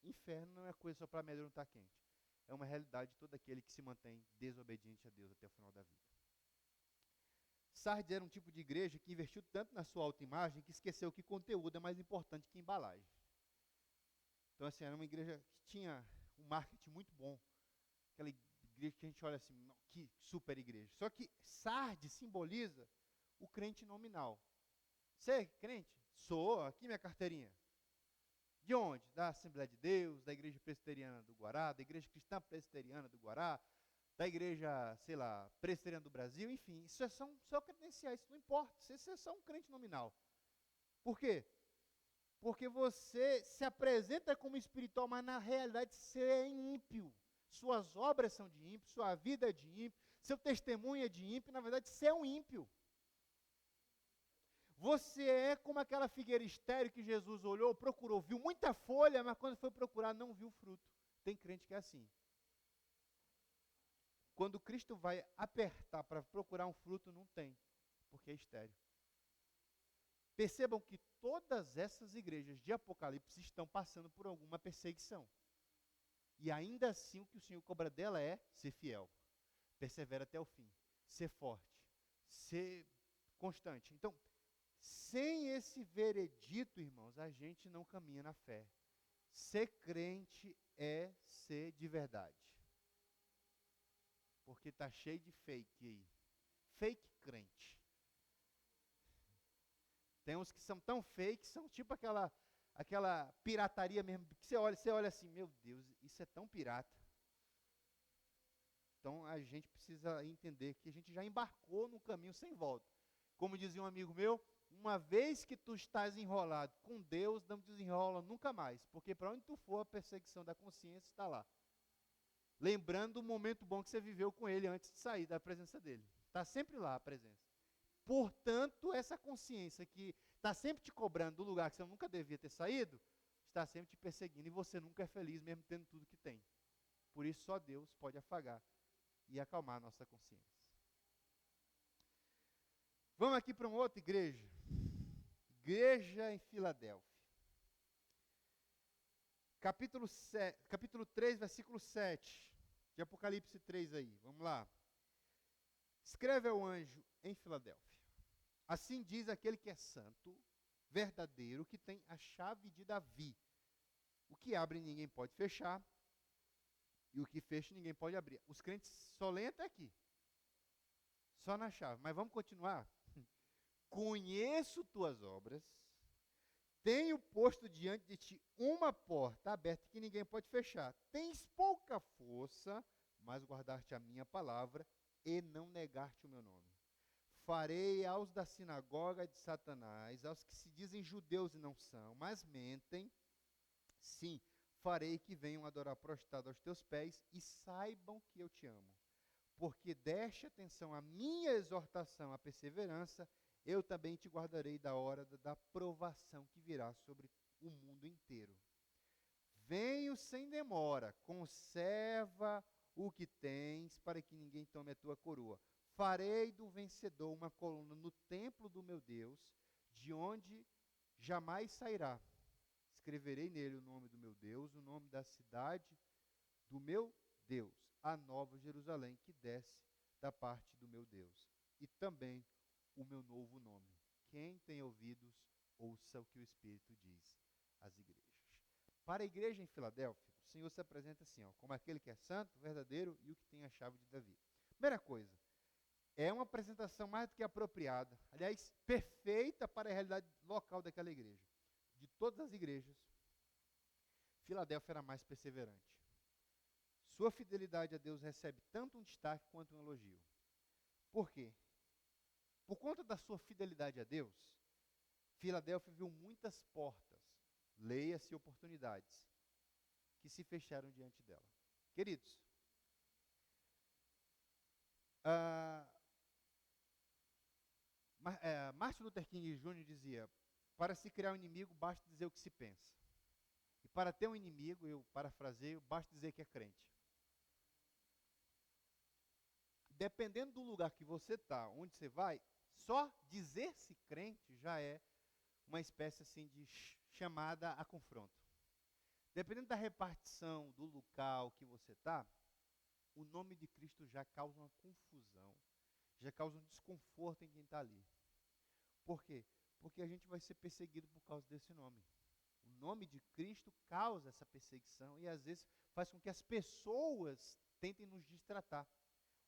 inferno não é coisa só para amedrontar quente. É uma realidade de todo aquele que se mantém desobediente a Deus até o final da vida. Sardes era um tipo de igreja que investiu tanto na sua autoimagem que esqueceu que conteúdo é mais importante que embalagem. Então, assim, era uma igreja que tinha um marketing muito bom. Aquela igreja que a gente olha assim, que super igreja. Só que Sardes simboliza o crente nominal. Você é crente? Sou, aqui minha carteirinha. De onde? Da Assembleia de Deus, da Igreja Presbiteriana do Guará, da Igreja Cristã Presbiteriana do Guará, da igreja, sei lá, presbiteriana do Brasil, enfim, isso são só credenciais, isso não importa, você é só um crente nominal. Por quê? Porque você se apresenta como espiritual, mas na realidade você é ímpio. Suas obras são de ímpio, sua vida é de ímpio, seu testemunho é de ímpio, na verdade você é um ímpio. Você é como aquela figueira estéril que Jesus olhou, procurou, viu muita folha, mas quando foi procurar não viu fruto. Tem crente que é assim. Quando Cristo vai apertar para procurar um fruto, não tem, porque é estéril. Percebam que todas essas igrejas de Apocalipse estão passando por alguma perseguição. E ainda assim o que o Senhor cobra dela é ser fiel, persevera até o fim, ser forte, ser constante. Então, sem esse veredito, irmãos, a gente não caminha na fé. Ser crente é ser de verdade. Porque está cheio de fake aí. Fake crente. Tem uns que são tão fake, são tipo aquela pirataria mesmo, que você olha assim, meu Deus, isso é tão pirata. Então a gente precisa entender que a gente já embarcou no caminho sem volta. Como dizia um amigo meu, uma vez que tu estás enrolado com Deus, não desenrola nunca mais, porque para onde tu for, a perseguição da consciência está lá. Lembrando o momento bom que você viveu com Ele antes de sair da presença dEle. Está sempre lá a presença. Portanto, essa consciência que está sempre te cobrando do lugar que você nunca devia ter saído, está sempre te perseguindo e você nunca é feliz mesmo tendo tudo que tem. Por isso só Deus pode afagar e acalmar a nossa consciência. Vamos aqui para uma outra igreja. Igreja em Filadélfia. Capítulo 3, versículo 7. De Apocalipse 3 aí. Vamos lá. Escreve ao anjo em Filadélfia. Assim diz aquele que é santo, verdadeiro que tem a chave de Davi. O que abre ninguém pode fechar, e o que fecha ninguém pode abrir. Os crentes só leem até aqui, só na chave. Mas vamos continuar? Conheço tuas obras, tenho posto diante de ti uma porta aberta que ninguém pode fechar. Tens pouca força, mas guardaste a minha palavra e não negaste o meu nome. Farei aos da sinagoga de Satanás, aos que se dizem judeus e não são, mas mentem, sim, farei que venham adorar prostrado aos teus pés e saibam que eu te amo. Porque deste atenção à minha exortação, à perseverança, eu também te guardarei da hora da provação que virá sobre o mundo inteiro. Venho sem demora, conserva o que tens, para que ninguém tome a tua coroa. Farei do vencedor uma coluna no templo do meu Deus, de onde jamais sairá. Escreverei nele o nome do meu Deus, o nome da cidade do meu Deus, a nova Jerusalém, que desce da parte do meu Deus, e também o meu novo nome. Quem tem ouvidos, ouça o que o Espírito diz às igrejas. Para a igreja em Filadélfia, o Senhor se apresenta assim, como aquele que é santo, verdadeiro e o que tem a chave de Davi. Primeira coisa, é uma apresentação mais do que apropriada, aliás, perfeita para a realidade local daquela igreja. De todas as igrejas, Filadélfia era a mais perseverante. Sua fidelidade a Deus recebe tanto um destaque quanto um elogio. Por quê? Por conta da sua fidelidade a Deus, Filadélfia viu muitas portas, leia-se oportunidades, que se fecharam diante dela. Queridos, Martin Luther King Jr. dizia, para se criar um inimigo, basta dizer o que se pensa. E para ter um inimigo, eu parafraseio, basta dizer que é crente. Dependendo do lugar que você está, onde você vai, só dizer-se crente já é uma espécie assim de chamada a confronto. Dependendo da repartição do local que você está, o nome de Cristo já causa uma confusão, já causa um desconforto em quem está ali. Por quê? Porque a gente vai ser perseguido por causa desse nome. O nome de Cristo causa essa perseguição e às vezes faz com que as pessoas tentem nos distratar.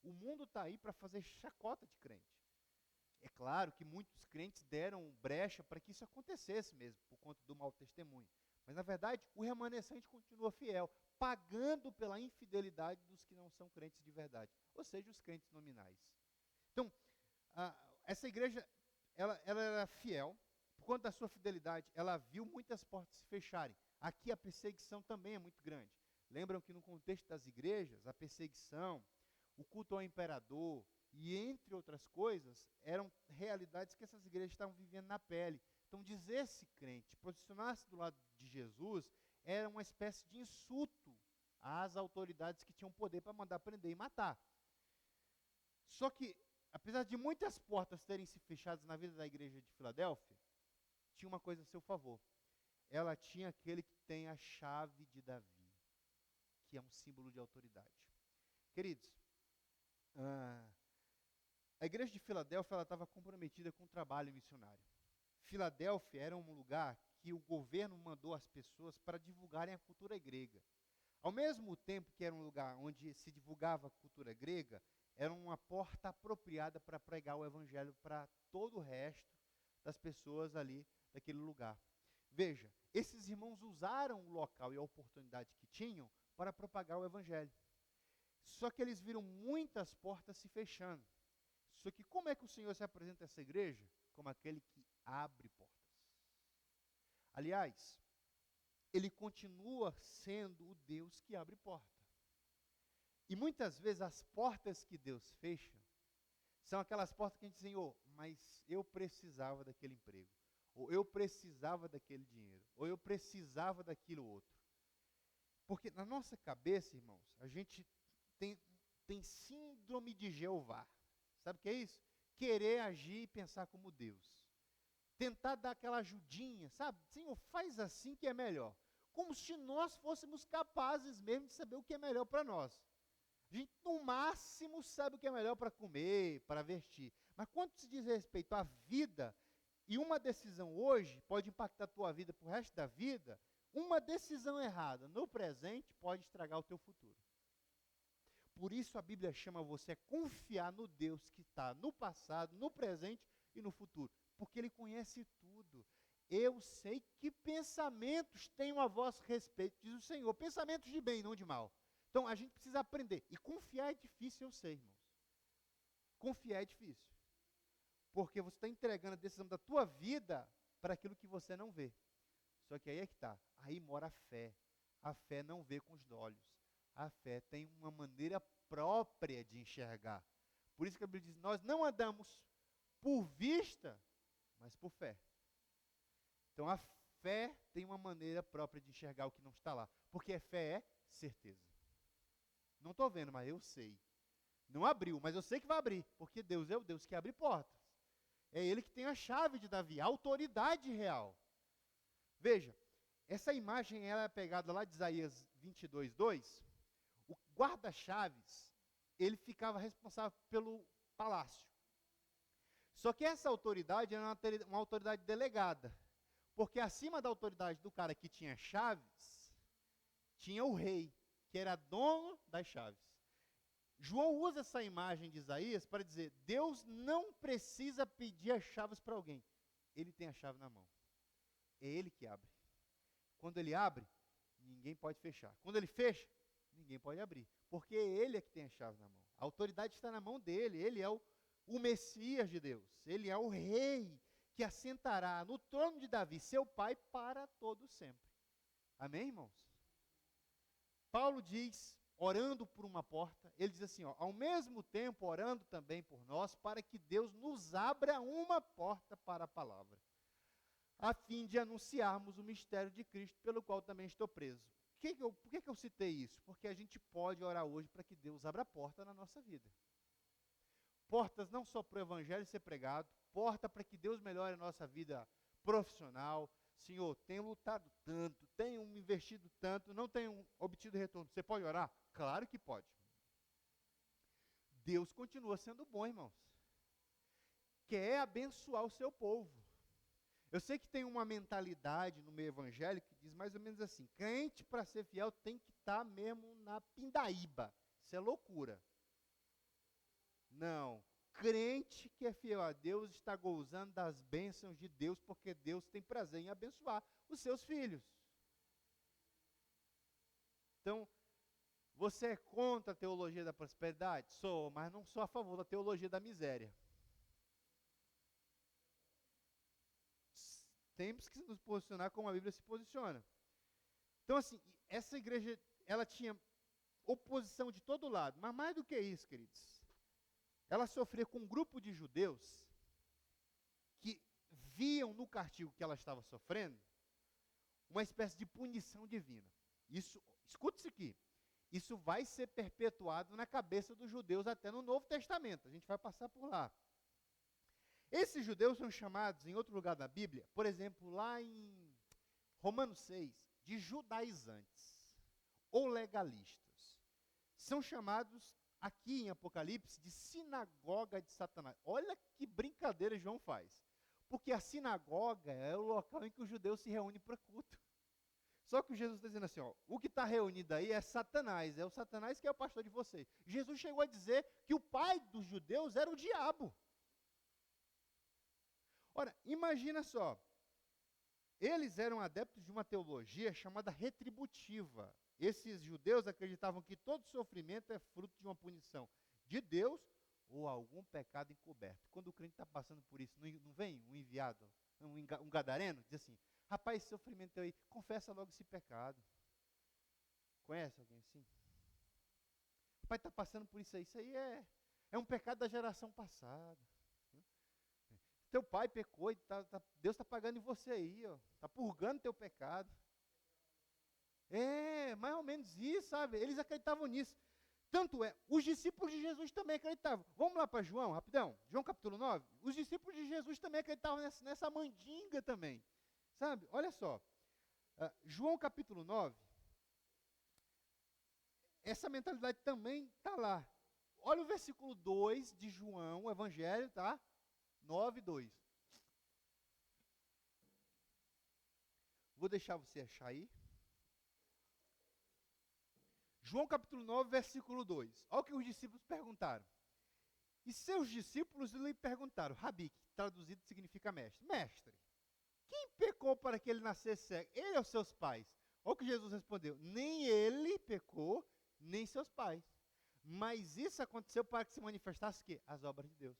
O mundo está aí para fazer chacota de crente. É claro que muitos crentes deram brecha para que isso acontecesse mesmo, por conta do mau testemunho. Mas, na verdade, o remanescente continua fiel, pagando pela infidelidade dos que não são crentes de verdade, ou seja, os crentes nominais. Então, essa igreja, ela era fiel, por conta da sua fidelidade, ela viu muitas portas se fecharem. Aqui a perseguição também é muito grande. Lembram que no contexto das igrejas, a perseguição, o culto ao imperador, e entre outras coisas, eram realidades que essas igrejas estavam vivendo na pele. Então, dizer-se crente, posicionar-se do lado de Jesus, era uma espécie de insulto às autoridades que tinham poder para mandar prender e matar. Só que, apesar de muitas portas terem se fechado na vida da igreja de Filadélfia, tinha uma coisa a seu favor. Ela tinha aquele que tem a chave de Davi, que é um símbolo de autoridade. Queridos, a igreja de Filadélfia estava comprometida com o trabalho missionário. Filadélfia era um lugar que o governo mandou as pessoas para divulgarem a cultura grega. Ao mesmo tempo que era um lugar onde se divulgava a cultura grega, era uma porta apropriada para pregar o evangelho para todo o resto das pessoas ali daquele lugar. Veja, esses irmãos usaram o local e a oportunidade que tinham para propagar o evangelho. Só que eles viram muitas portas se fechando. Só que como é que o Senhor se apresenta a essa igreja? Como aquele que abre portas. Aliás, Ele continua sendo o Deus que abre porta. E muitas vezes as portas que Deus fecha são aquelas portas que a gente diz, Senhor, mas eu precisava daquele emprego, ou eu precisava daquele dinheiro, ou eu precisava daquilo outro. Porque na nossa cabeça, irmãos, a gente tem síndrome de Jeová. Sabe o que é isso? Querer agir e pensar como Deus. Tentar dar aquela ajudinha, sabe? Senhor, faz assim que é melhor. Como se nós fôssemos capazes mesmo de saber o que é melhor para nós. A gente, no máximo, sabe o que é melhor para comer, para vestir. Mas quando se diz respeito à vida, E uma decisão hoje pode impactar a tua vida para o resto da vida. Uma decisão errada no presente pode estragar o teu futuro. Por isso a Bíblia chama você a confiar no Deus que está no passado, no presente e no futuro. Porque Ele conhece tudo. Eu sei que pensamentos tenho a vosso respeito, diz o Senhor. Pensamentos de bem, não de mal. Então a gente precisa aprender. E confiar é difícil, eu sei, irmãos. Confiar é difícil. Porque você está entregando a decisão da tua vida para aquilo que você não vê. Só que aí é que está. Aí mora a fé. A fé não vê com os olhos. A fé tem uma maneira própria de enxergar. Por isso que a Bíblia diz, nós não andamos por vista, mas por fé. Então a fé tem uma maneira própria de enxergar o que não está lá. Porque a fé é certeza. Não estou vendo, mas eu sei. Não abriu, mas eu sei que vai abrir. Porque Deus é o Deus que abre portas. É Ele que tem a chave de Davi, a autoridade real. Veja, essa imagem ela é pegada lá de Isaías 22:2. O guarda-chaves, ele ficava responsável pelo palácio. Só que essa autoridade era uma autoridade delegada. Porque acima da autoridade do cara que tinha chaves, tinha o rei, que era dono das chaves. João usa essa imagem de Isaías para dizer, Deus não precisa pedir as chaves para alguém. Ele tem a chave na mão. É Ele que abre. Quando Ele abre, ninguém pode fechar. Quando Ele fecha, ninguém pode abrir. Porque Ele é que tem a chave na mão. A autoridade está na mão dEle. Ele é o Messias de Deus. Ele é o rei que assentará no trono de Davi, seu pai, para todo sempre. Amém, irmãos? Paulo diz, orando por uma porta, ele diz assim, ó, ao mesmo tempo orando também por nós, para que Deus nos abra uma porta para a palavra, a fim de anunciarmos o mistério de Cristo, pelo qual também estou preso. Por que eu citei isso? Porque a gente pode orar hoje para que Deus abra a porta na nossa vida. Portas não só para o evangelho ser pregado, porta para que Deus melhore a nossa vida profissional. Senhor, tenho lutado tanto, tenho investido tanto, não tenho obtido retorno. Você pode orar? Claro que pode. Deus continua sendo bom, irmãos. Quer abençoar o seu povo. Eu sei que tem uma mentalidade no meio evangélico que diz mais ou menos assim, crente para ser fiel tem que estar mesmo na pindaíba. Isso é loucura. Não. Crente que é fiel a Deus está gozando das bênçãos de Deus, porque Deus tem prazer em abençoar os seus filhos. Então, você é contra a teologia da prosperidade? Sou, mas não sou a favor da teologia da miséria. Temos que nos posicionar como a Bíblia se posiciona. Então, assim, essa igreja, ela tinha oposição de todo lado, mas mais do que isso, queridos, ela sofria com um grupo de judeus que viam no castigo que ela estava sofrendo uma espécie de punição divina. Isso, escute isso aqui, isso vai ser perpetuado na cabeça dos judeus até no Novo Testamento, a gente vai passar por lá. Esses judeus são chamados, em outro lugar da Bíblia, por exemplo, lá em Romanos 6, de judaizantes ou legalistas. São chamados aqui em Apocalipse de sinagoga de Satanás. Olha que brincadeira João faz. Porque a sinagoga é o local em que os judeus se reúnem para culto. Só que Jesus está dizendo assim, ó, o que está reunido aí é Satanás, é o Satanás que é o pastor de vocês. Jesus chegou a dizer que o pai dos judeus era o diabo. Ora, imagina só, eles eram adeptos de uma teologia chamada retributiva. Esses judeus acreditavam que todo sofrimento é fruto de uma punição de Deus ou algum pecado encoberto. Quando o crente está passando por isso, não vem um enviado, um gadareno, diz assim, rapaz, esse sofrimento aí, confessa logo esse pecado. Conhece alguém assim? Rapaz, está passando por isso aí é um pecado da geração passada. Teu pai pecou e Deus está pagando em você aí, ó, está purgando teu pecado. É, mais ou menos isso, sabe? Eles acreditavam nisso. Tanto é, os discípulos de Jesus também acreditavam. Vamos lá para João, rapidão. João capítulo 9. Os discípulos de Jesus também acreditavam nessa mandinga também. Sabe? Olha só. João capítulo 9. Essa mentalidade também está lá. Olha o versículo 2 de João, o Evangelho, tá? 9:2. Vou deixar você achar aí. João capítulo 9, versículo 2. Olha o que os discípulos perguntaram. E seus discípulos lhe perguntaram, Rabi, que traduzido significa mestre. Mestre, quem pecou para que ele nascesse cego? Ele ou seus pais? Olha o que Jesus respondeu. Nem ele pecou, nem seus pais. Mas isso aconteceu para que se manifestasse o quê? As obras de Deus.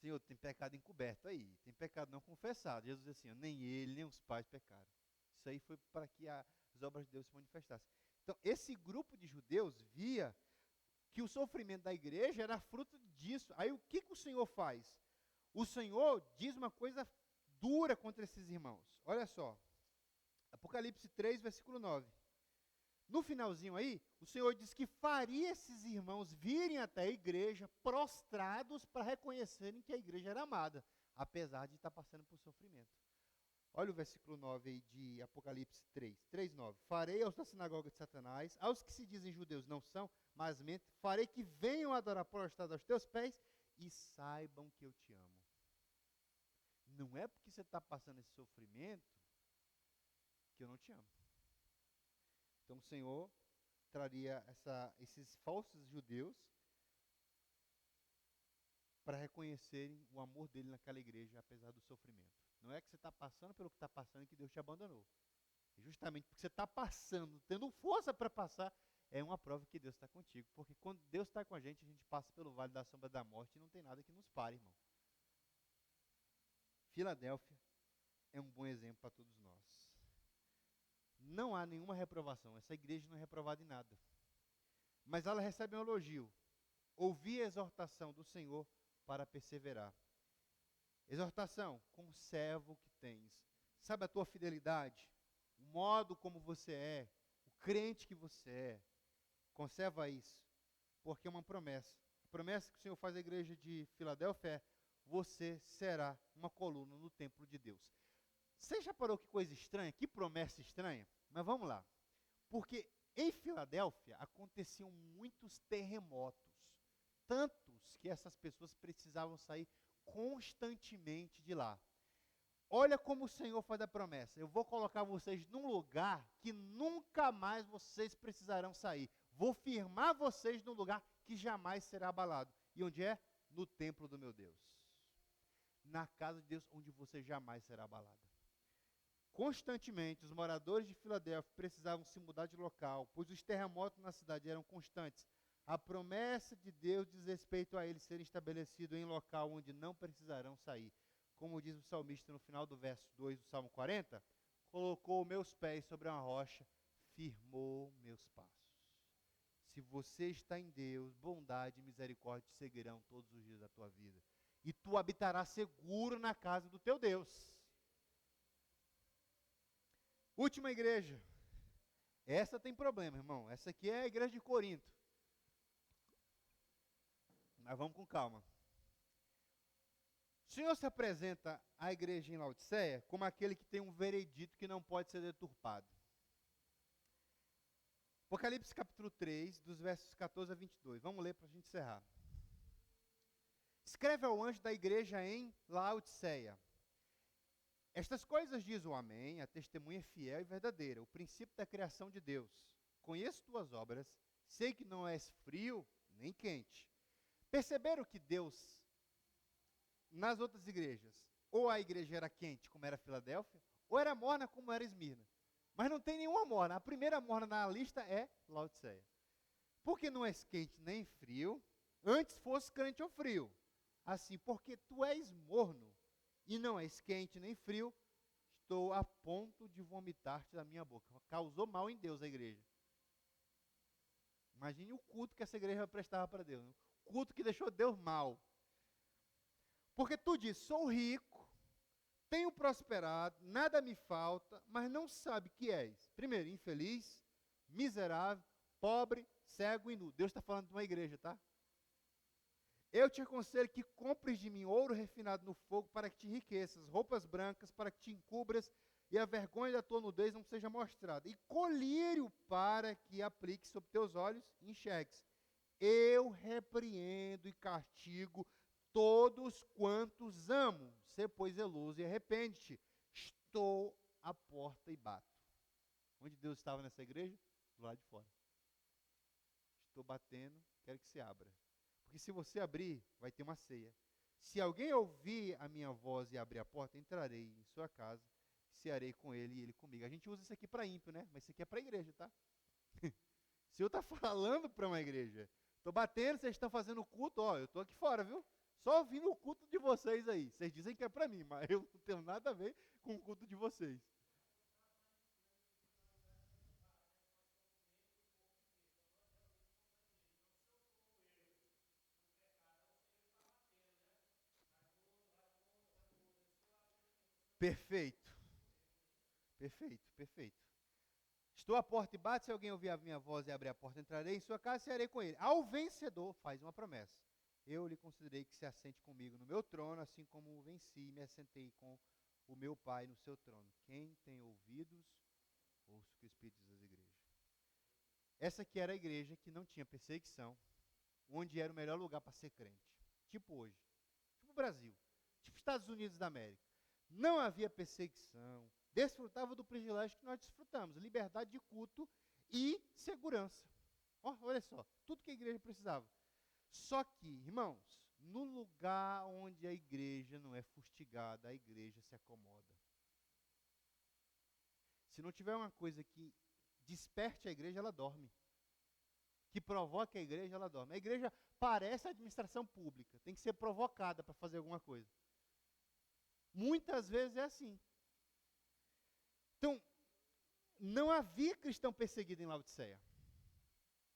Senhor, tem pecado encoberto aí, tem pecado não confessado. Jesus disse assim, nem ele, nem os pais pecaram. Isso aí foi para que as obras de Deus se manifestassem. Então, esse grupo de judeus via que o sofrimento da igreja era fruto disso. Aí, o que o Senhor faz? O Senhor diz uma coisa dura contra esses irmãos. Olha só, Apocalipse 3, versículo 9. No finalzinho aí, o Senhor diz que faria esses irmãos virem até a igreja prostrados para reconhecerem que a igreja era amada, apesar de estar passando por sofrimento. Olha o versículo 9 aí de Apocalipse 3, 9. Farei aos da sinagoga de Satanás, aos que se dizem judeus não são, mas mentem, farei que venham adorar prostrados aos teus pés e saibam que eu te amo. Não é porque você está passando esse sofrimento que eu não te amo. Então o Senhor traria esses falsos judeus para reconhecerem o amor dele naquela igreja, apesar do sofrimento. Não é que você está passando pelo que está passando que Deus te abandonou. É justamente porque você está passando, tendo força para passar, é uma prova que Deus está contigo. Porque quando Deus está com a gente passa pelo vale da sombra da morte e não tem nada que nos pare, irmão. Filadélfia é um bom exemplo para todos nós. Não há nenhuma reprovação. Essa igreja não é reprovada em nada. Mas ela recebe um elogio. Ouvi a exortação do Senhor para perseverar. Exortação, conserva o que tens. Sabe a tua fidelidade? O modo como você é, o crente que você é. Conserva isso, porque é uma promessa. A promessa que o Senhor faz à igreja de Filadélfia é: você será uma coluna no templo de Deus. Você já parou que coisa estranha? Que promessa estranha? Mas vamos lá. Porque em Filadélfia aconteciam muitos terremotos. Tantos que essas pessoas precisavam sair constantemente de lá. Olha como o Senhor faz a promessa. Eu vou colocar vocês num lugar que nunca mais vocês precisarão sair. Vou firmar vocês num lugar que jamais será abalado. E onde é? No templo do meu Deus. Na casa de Deus, onde você jamais será abalado. Constantemente, os moradores de Filadélfia precisavam se mudar de local, pois os terremotos na cidade eram constantes. A promessa de Deus diz respeito a eles serem estabelecidos em local onde não precisarão sair. Como diz o salmista no final do verso 2 do Salmo 40, colocou meus pés sobre uma rocha, firmou meus passos. Se você está em Deus, bondade e misericórdia te seguirão todos os dias da tua vida. E tu habitarás seguro na casa do teu Deus. Última igreja. Essa tem problema, irmão. Essa aqui é a igreja de Corinto. Mas vamos com calma. O Senhor se apresenta à igreja em Laodiceia como aquele que tem um veredito que não pode ser deturpado. Apocalipse capítulo 3, dos versos 14 a 22. Vamos ler para a gente encerrar. Escreve ao anjo da igreja em Laodiceia. Estas coisas diz o Amém, a testemunha fiel e verdadeira, o princípio da criação de Deus. Conheço tuas obras, sei que não és frio nem quente. Perceberam que Deus, nas outras igrejas, ou a igreja era quente, como era Filadélfia, ou era morna, como era Esmirna. Mas não tem nenhuma morna. A primeira morna na lista é Laodiceia. Porque não és quente nem frio, antes fosse quente ou frio. Assim, porque tu és morno, e não és quente nem frio, estou a ponto de vomitar-te da minha boca. Causou mal em Deus a igreja. Imagine o culto que essa igreja prestava para Deus. Né? O culto que deixou Deus mal. Porque tu diz, sou rico, tenho prosperado, nada me falta, mas não sabe que és. Primeiro, infeliz, miserável, pobre, cego e nu. Deus está falando de uma igreja, tá? Eu te aconselho que compres de mim ouro refinado no fogo para que te enriqueças, roupas brancas para que te encubras e a vergonha da tua nudez não seja mostrada, e colírio para que aplique sobre teus olhos e enxergues. Eu repreendo e castigo todos quantos amo. Sê, pois, zeloso e arrepende-te. Estou a porta e bato. Onde Deus estava nessa igreja? Do lado de fora. Estou batendo, quero que você abra. Porque se você abrir, vai ter uma ceia. Se alguém ouvir a minha voz e abrir a porta, entrarei em sua casa, cearei com ele e ele comigo. A gente usa isso aqui para ímpio, né? Mas isso aqui é para a igreja, tá? Se eu estou falando para uma igreja, estou batendo, vocês estão fazendo culto, ó, eu estou aqui fora, viu? Só ouvindo o culto de vocês aí. Vocês dizem que é para mim, mas eu não tenho nada a ver com o culto de vocês. Perfeito, perfeito, perfeito. Estou à porta e bato, se alguém ouvir a minha voz e abrir a porta, entrarei em sua casa e cearei com ele. Ao vencedor, faz uma promessa. Eu lhe considerei que se assente comigo no meu trono, assim como venci e me assentei com o meu Pai no seu trono. Quem tem ouvidos, ouça o que o Espírito diz às igrejas. Essa aqui era a igreja que não tinha perseguição, onde era o melhor lugar para ser crente. Tipo hoje, tipo o Brasil, tipo Estados Unidos da América. Não havia perseguição, desfrutava do privilégio que nós desfrutamos, liberdade de culto e segurança. Olha só, tudo que a igreja precisava. Só que, irmãos, no lugar onde a igreja não é fustigada, a igreja se acomoda. Se não tiver uma coisa que desperte a igreja, ela dorme. Que provoque a igreja, ela dorme. A igreja parece a administração pública, tem que ser provocada para fazer alguma coisa. Muitas vezes é assim. Então, não havia cristão perseguido em Laodiceia.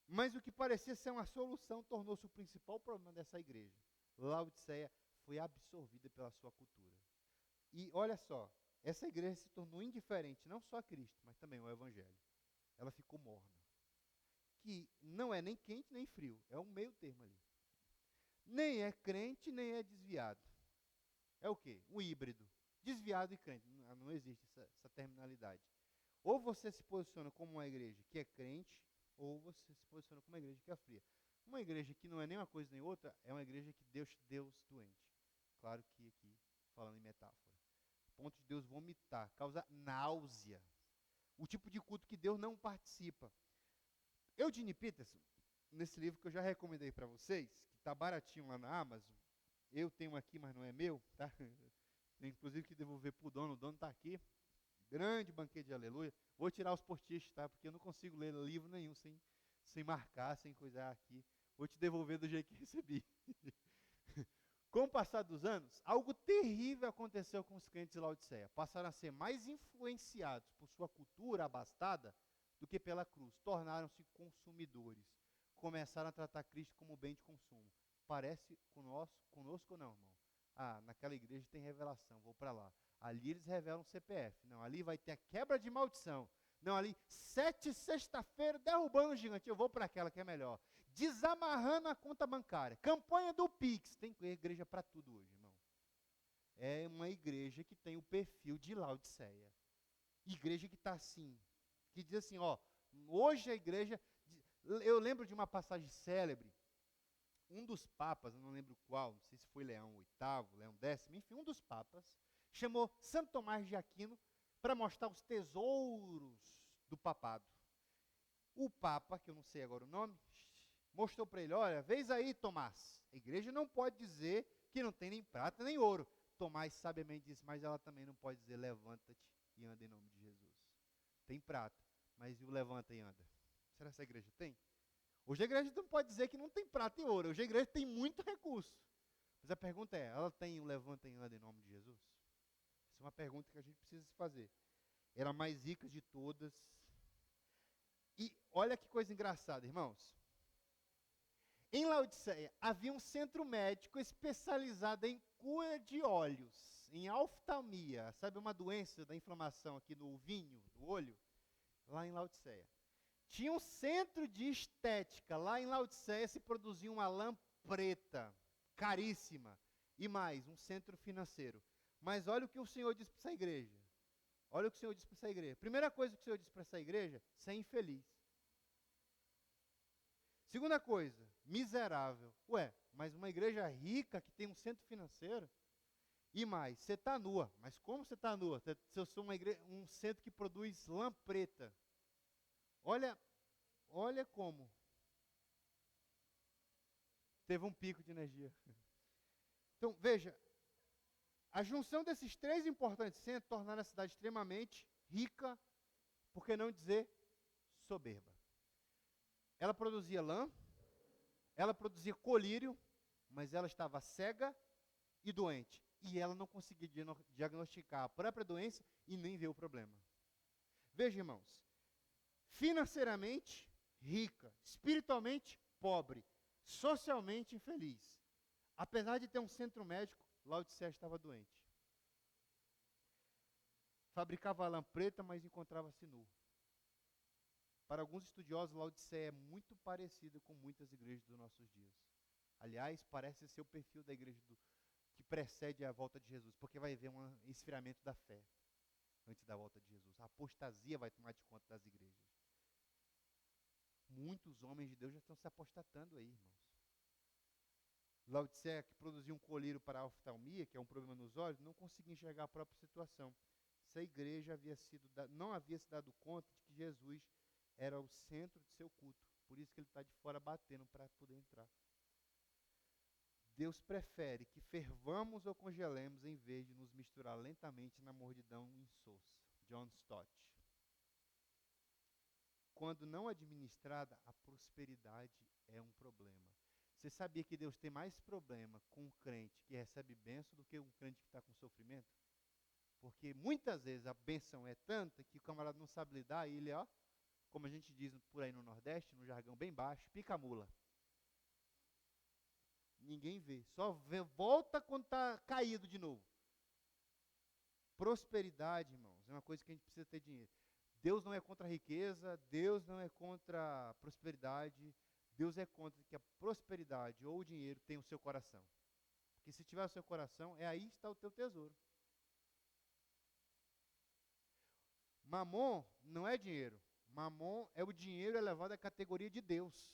Mas o que parecia ser uma solução tornou-se o principal problema dessa igreja. Laodiceia foi absorvida pela sua cultura. E olha só, essa igreja se tornou indiferente, não só a Cristo, mas também ao Evangelho. Ela ficou morna. Que não é nem quente nem frio, é um meio termo ali. Nem é crente, nem é desviado. É o quê? Um híbrido. Desviado e crente. Não existe essa terminalidade. Ou você se posiciona como uma igreja que é crente, ou você se posiciona como uma igreja que é fria. Uma igreja que não é nem uma coisa nem outra, é uma igreja que Deus doente. Claro que aqui, falando em metáfora. Ponto de Deus vomitar, causa náusea. O tipo de culto que Deus não participa. Eugene Peterson, nesse livro que eu já recomendei para vocês, que está baratinho lá na Amazon, eu tenho aqui, mas não é meu, tá? Tem inclusive que devolver para o dono está aqui. Grande banquete de aleluia. Vou tirar os post-its, tá? Porque eu não consigo ler livro nenhum sem marcar, sem coisar aqui. Vou te devolver do jeito que recebi. Com o passar dos anos, algo terrível aconteceu com os crentes de Laodiceia. Passaram a ser mais influenciados por sua cultura abastada do que pela cruz. Tornaram-se consumidores. Começaram a tratar Cristo como bem de consumo. Parece conosco ou não, irmão? Ah, naquela igreja tem revelação, vou para lá. Ali eles revelam o CPF. Não, ali vai ter a quebra de maldição. Não, ali, 7 sexta-feira, derrubando o gigante. Eu vou para aquela que é melhor. Desamarrando a conta bancária. Campanha do Pix. Tem igreja para tudo hoje, irmão. É uma igreja que tem o perfil de Laodiceia. Igreja que está assim. Que diz assim, ó, hoje a igreja... Eu lembro de uma passagem célebre. Um dos papas, eu não lembro qual, não sei se foi Leão VIII, Leão X, enfim, um dos papas, chamou Santo Tomás de Aquino para mostrar os tesouros do papado. O papa, que eu não sei agora o nome, mostrou para ele, olha, vês aí, Tomás, a igreja não pode dizer que não tem nem prata nem ouro. Tomás sabiamente disse, mas ela também não pode dizer, levanta-te e anda em nome de Jesus. Tem prata, mas e o levanta e anda? Será que essa igreja tem? Hoje a igreja não pode dizer que não tem prata e ouro. Hoje a igreja tem muito recurso. Mas a pergunta é, ela tem o levanta e anda em nome de Jesus? Essa é uma pergunta que a gente precisa se fazer. Era a mais rica de todas. E olha que coisa engraçada, irmãos. Em Laodiceia havia um centro médico especializado em cura de olhos, em oftalmia. Sabe uma doença da inflamação aqui no vinho, do olho? Lá em Laodiceia. Tinha um centro de estética. Lá em Laodiceia se produzia uma lã preta, caríssima. E mais, um centro financeiro. Mas olha o que o Senhor diz para essa igreja. Olha o que o Senhor diz para essa igreja. Primeira coisa que o Senhor diz para essa igreja, ser infeliz. Segunda coisa, miserável. Ué, mas uma igreja rica que tem um centro financeiro? E mais, você está nua. Mas como você está nua? Se eu sou um centro que produz lã preta. Olha, olha como. Teve um pico de energia. Então, veja, a junção desses três importantes centros tornaram a cidade extremamente rica, por que não dizer soberba. Ela produzia lã, ela produzia colírio, mas ela estava cega e doente. E ela não conseguia diagnosticar a própria doença e nem ver o problema. Veja, irmãos, financeiramente rica, espiritualmente pobre, socialmente infeliz. Apesar de ter um centro médico, Laodiceia estava doente. Fabricava lã preta, mas encontrava-se nu. Para alguns estudiosos, Laodiceia é muito parecida com muitas igrejas dos nossos dias. Aliás, parece ser o perfil da igreja que precede a volta de Jesus, porque vai haver um esfriamento da fé antes da volta de Jesus. A apostasia vai tomar de conta das igrejas. Muitos homens de Deus já estão se apostatando aí, irmãos. Laodiceia, que produzia um colírio para a oftalmia, que é um problema nos olhos, não conseguia enxergar a própria situação. Essa igreja não havia se dado conta de que Jesus era o centro de seu culto. Por isso que ele está de fora batendo para poder entrar. Deus prefere que fervamos ou congelemos em vez de nos misturar lentamente na mordidão insossa. John Stott. Quando não administrada, a prosperidade é um problema. Você sabia que Deus tem mais problema com um crente que recebe bênção do que um crente que está com sofrimento? Porque muitas vezes a bênção é tanta que o camarada não sabe lidar e ele, ó, como a gente diz por aí no Nordeste, no jargão bem baixo, pica a mula. Ninguém vê, volta quando está caído de novo. Prosperidade, irmãos, é uma coisa que a gente precisa ter dinheiro. Deus não é contra a riqueza, Deus não é contra a prosperidade, Deus é contra que a prosperidade ou o dinheiro tenha o seu coração. Porque se tiver o seu coração, aí está o teu tesouro. Mamon não é dinheiro. Mamon é o dinheiro elevado à categoria de Deus.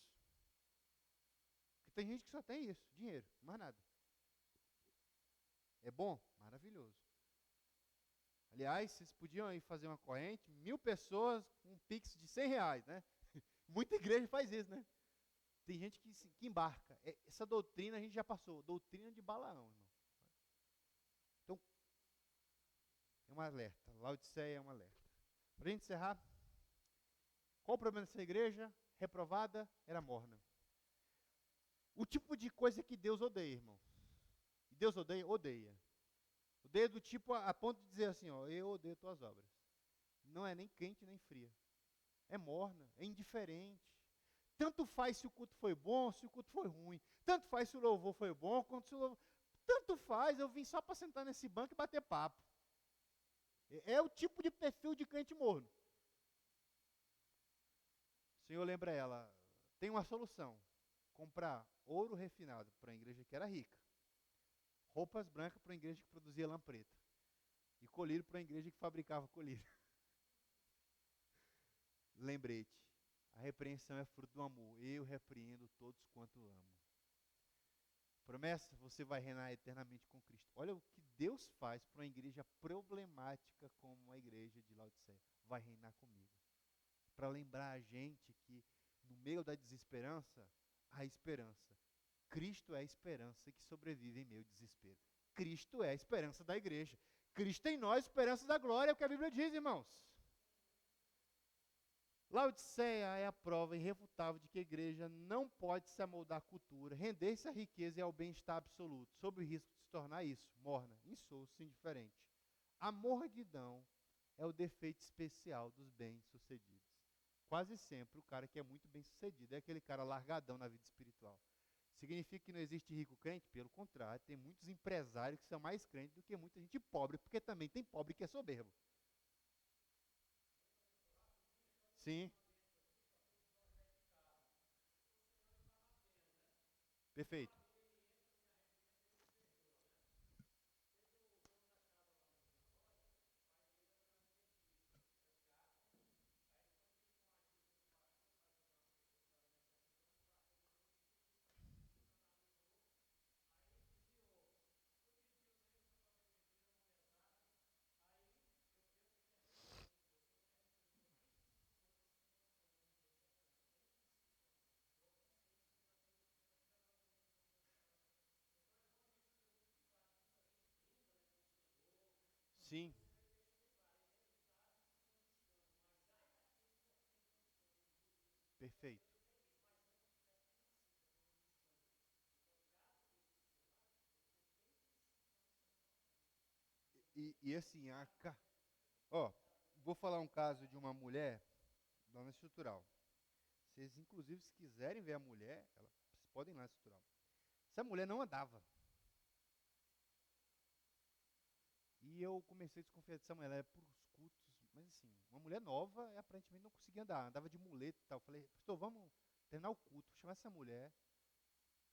Porque tem gente que só tem isso, dinheiro, mais nada. É bom? Maravilhoso. Aliás, vocês podiam aí fazer uma corrente, 1000 pessoas com um pix de R$100, né? Muita igreja faz isso, né? Tem gente que embarca. Essa doutrina a gente já passou, doutrina de Balaão, irmão. Então, é um alerta. Laodiceia é um alerta. Para a gente encerrar, qual o problema dessa igreja? Reprovada, era morna. O tipo de coisa que Deus odeia, irmão. Deus odeia? Odeia. Odeia do tipo a ponto de dizer assim, ó, eu odeio tuas obras. Não é nem quente nem fria. É morna, é indiferente. Tanto faz se o culto foi bom, se o culto foi ruim. Tanto faz se o louvor foi bom, quanto se o louvor... Tanto faz, eu vim só para sentar nesse banco e bater papo. É o tipo de perfil de crente morno. O Senhor lembra ela, tem uma solução. Comprar ouro refinado para a igreja que era rica. Roupas brancas para a igreja que produzia lã preta. E colírio para a igreja que fabricava colírio. Lembrete, a repreensão é fruto do amor. Eu repreendo todos quanto amo. Promessa, você vai reinar eternamente com Cristo. Olha o que Deus faz para uma igreja problemática como a igreja de Laodiceia. Vai reinar comigo. Para lembrar a gente que no meio da desesperança, há esperança. Cristo é a esperança que sobrevive em meio desespero. Cristo é a esperança da igreja. Cristo em nós, esperança da glória, é o que a Bíblia diz, irmãos. Laodiceia é a prova irrefutável de que a igreja não pode se amoldar à cultura, render-se à riqueza e ao bem-estar absoluto, sob o risco de se tornar isso, morna, insossa, indiferente. A mordidão é o defeito especial dos bem-sucedidos. Quase sempre o cara que é muito bem-sucedido é aquele cara largadão na vida espiritual. Significa que não existe rico crente? Pelo contrário, tem muitos empresários que são mais crentes do que muita gente pobre, porque também tem pobre que é soberbo. Sim. Perfeito. Sim. Perfeito. E assim, ó, vou falar um caso de uma mulher lá na estrutural. Vocês, inclusive, se quiserem ver a mulher, vocês podem ir lá na estrutural. Essa mulher não andava. E eu comecei a desconfiar dessa mulher, ela é por os cultos, mas assim, uma mulher nova, aparentemente não conseguia andar, andava de muleta e tal. Falei, pastor, vamos terminar o culto, chamar essa mulher,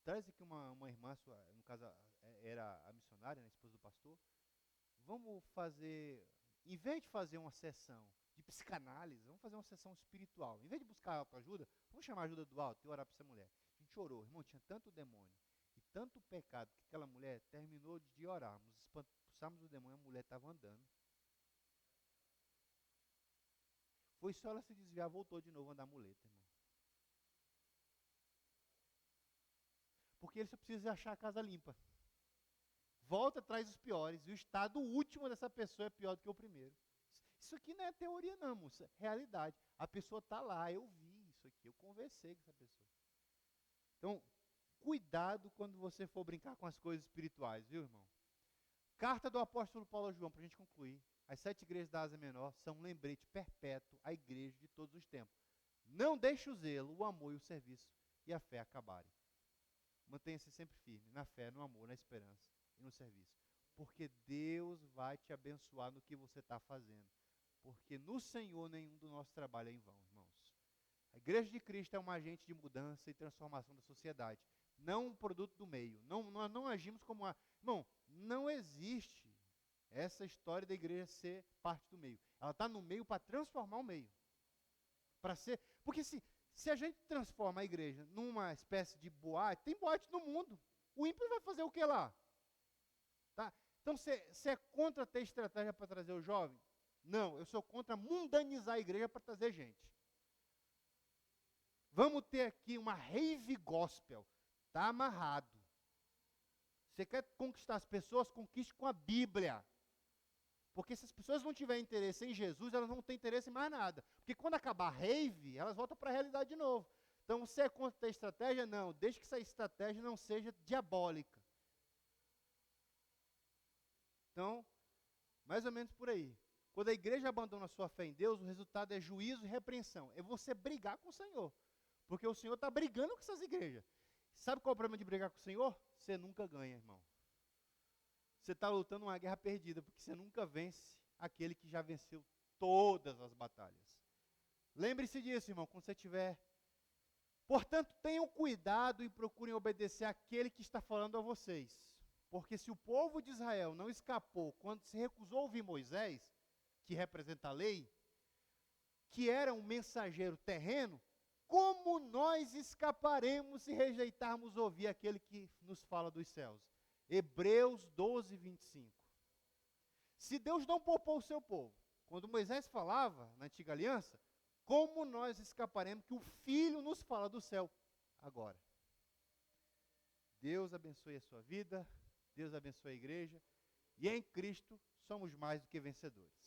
traz aqui uma irmã, sua, no caso era a missionária, né, a esposa do pastor, vamos fazer, em vez de fazer uma sessão de psicanálise, vamos fazer uma sessão espiritual. Em vez de buscar autoajuda, vamos chamar a ajuda do alto e orar para essa mulher. A gente orou, irmão, tinha tanto demônio e tanto pecado que aquela mulher terminou de orarmos, expulsamos o demônio, a mulher estava andando. Foi só ela se desviar, voltou de novo a andar muleta, irmão. Porque ele só precisa achar a casa limpa. Volta, traz os piores. E o estado último dessa pessoa é pior do que o primeiro. Isso aqui não é teoria, não, moça. É realidade. A pessoa está lá, eu vi isso aqui, eu conversei com essa pessoa. Então, cuidado quando você for brincar com as coisas espirituais, viu, irmão? Carta do apóstolo Paulo a João, para a gente concluir. As 7 igrejas da Ásia Menor são um lembrete perpétuo à igreja de todos os tempos. Não deixe o zelo, o amor e o serviço e a fé acabarem. Mantenha-se sempre firme na fé, no amor, na esperança e no serviço. Porque Deus vai te abençoar no que você está fazendo. Porque no Senhor nenhum do nosso trabalho é em vão, irmãos. A igreja de Cristo é um agente de mudança e transformação da sociedade. Não um produto do meio. Nós não agimos como uma... Irmão, não existe essa história da igreja ser parte do meio. Ela está no meio para transformar o meio. Para ser... Porque se a gente transforma a igreja numa espécie de boate, tem boate no mundo. O ímpio vai fazer o que lá? Tá? Então, você é contra ter estratégia para trazer o jovem? Não, eu sou contra mundanizar a igreja para trazer gente. Vamos ter aqui uma rave gospel. Está amarrado. Você quer conquistar as pessoas? Conquiste com a Bíblia. Porque se as pessoas não tiverem interesse em Jesus, elas não têm interesse em mais nada. Porque quando acabar a rave, elas voltam para a realidade de novo. Então, você é contra ter estratégia? Não. Desde que essa estratégia não seja diabólica. Então, mais ou menos por aí. Quando a igreja abandona a sua fé em Deus, o resultado é juízo e repreensão. É você brigar com o Senhor. Porque o Senhor está brigando com essas igrejas. Sabe qual é o problema de brigar com o Senhor? Você nunca ganha, irmão. Você está lutando uma guerra perdida, porque você nunca vence aquele que já venceu todas as batalhas. Lembre-se disso, irmão, quando você tiver. Portanto, tenham cuidado e procurem obedecer àquele que está falando a vocês. Porque se o povo de Israel não escapou quando se recusou a ouvir Moisés, que representa a lei, que era um mensageiro terreno, como nós escaparemos se rejeitarmos ouvir aquele que nos fala dos céus? Hebreus 12, 25. Se Deus não poupou o seu povo, quando Moisés falava na antiga aliança, como nós escaparemos que o Filho nos fala do céu agora? Deus abençoe a sua vida, Deus abençoe a igreja, e em Cristo somos mais do que vencedores.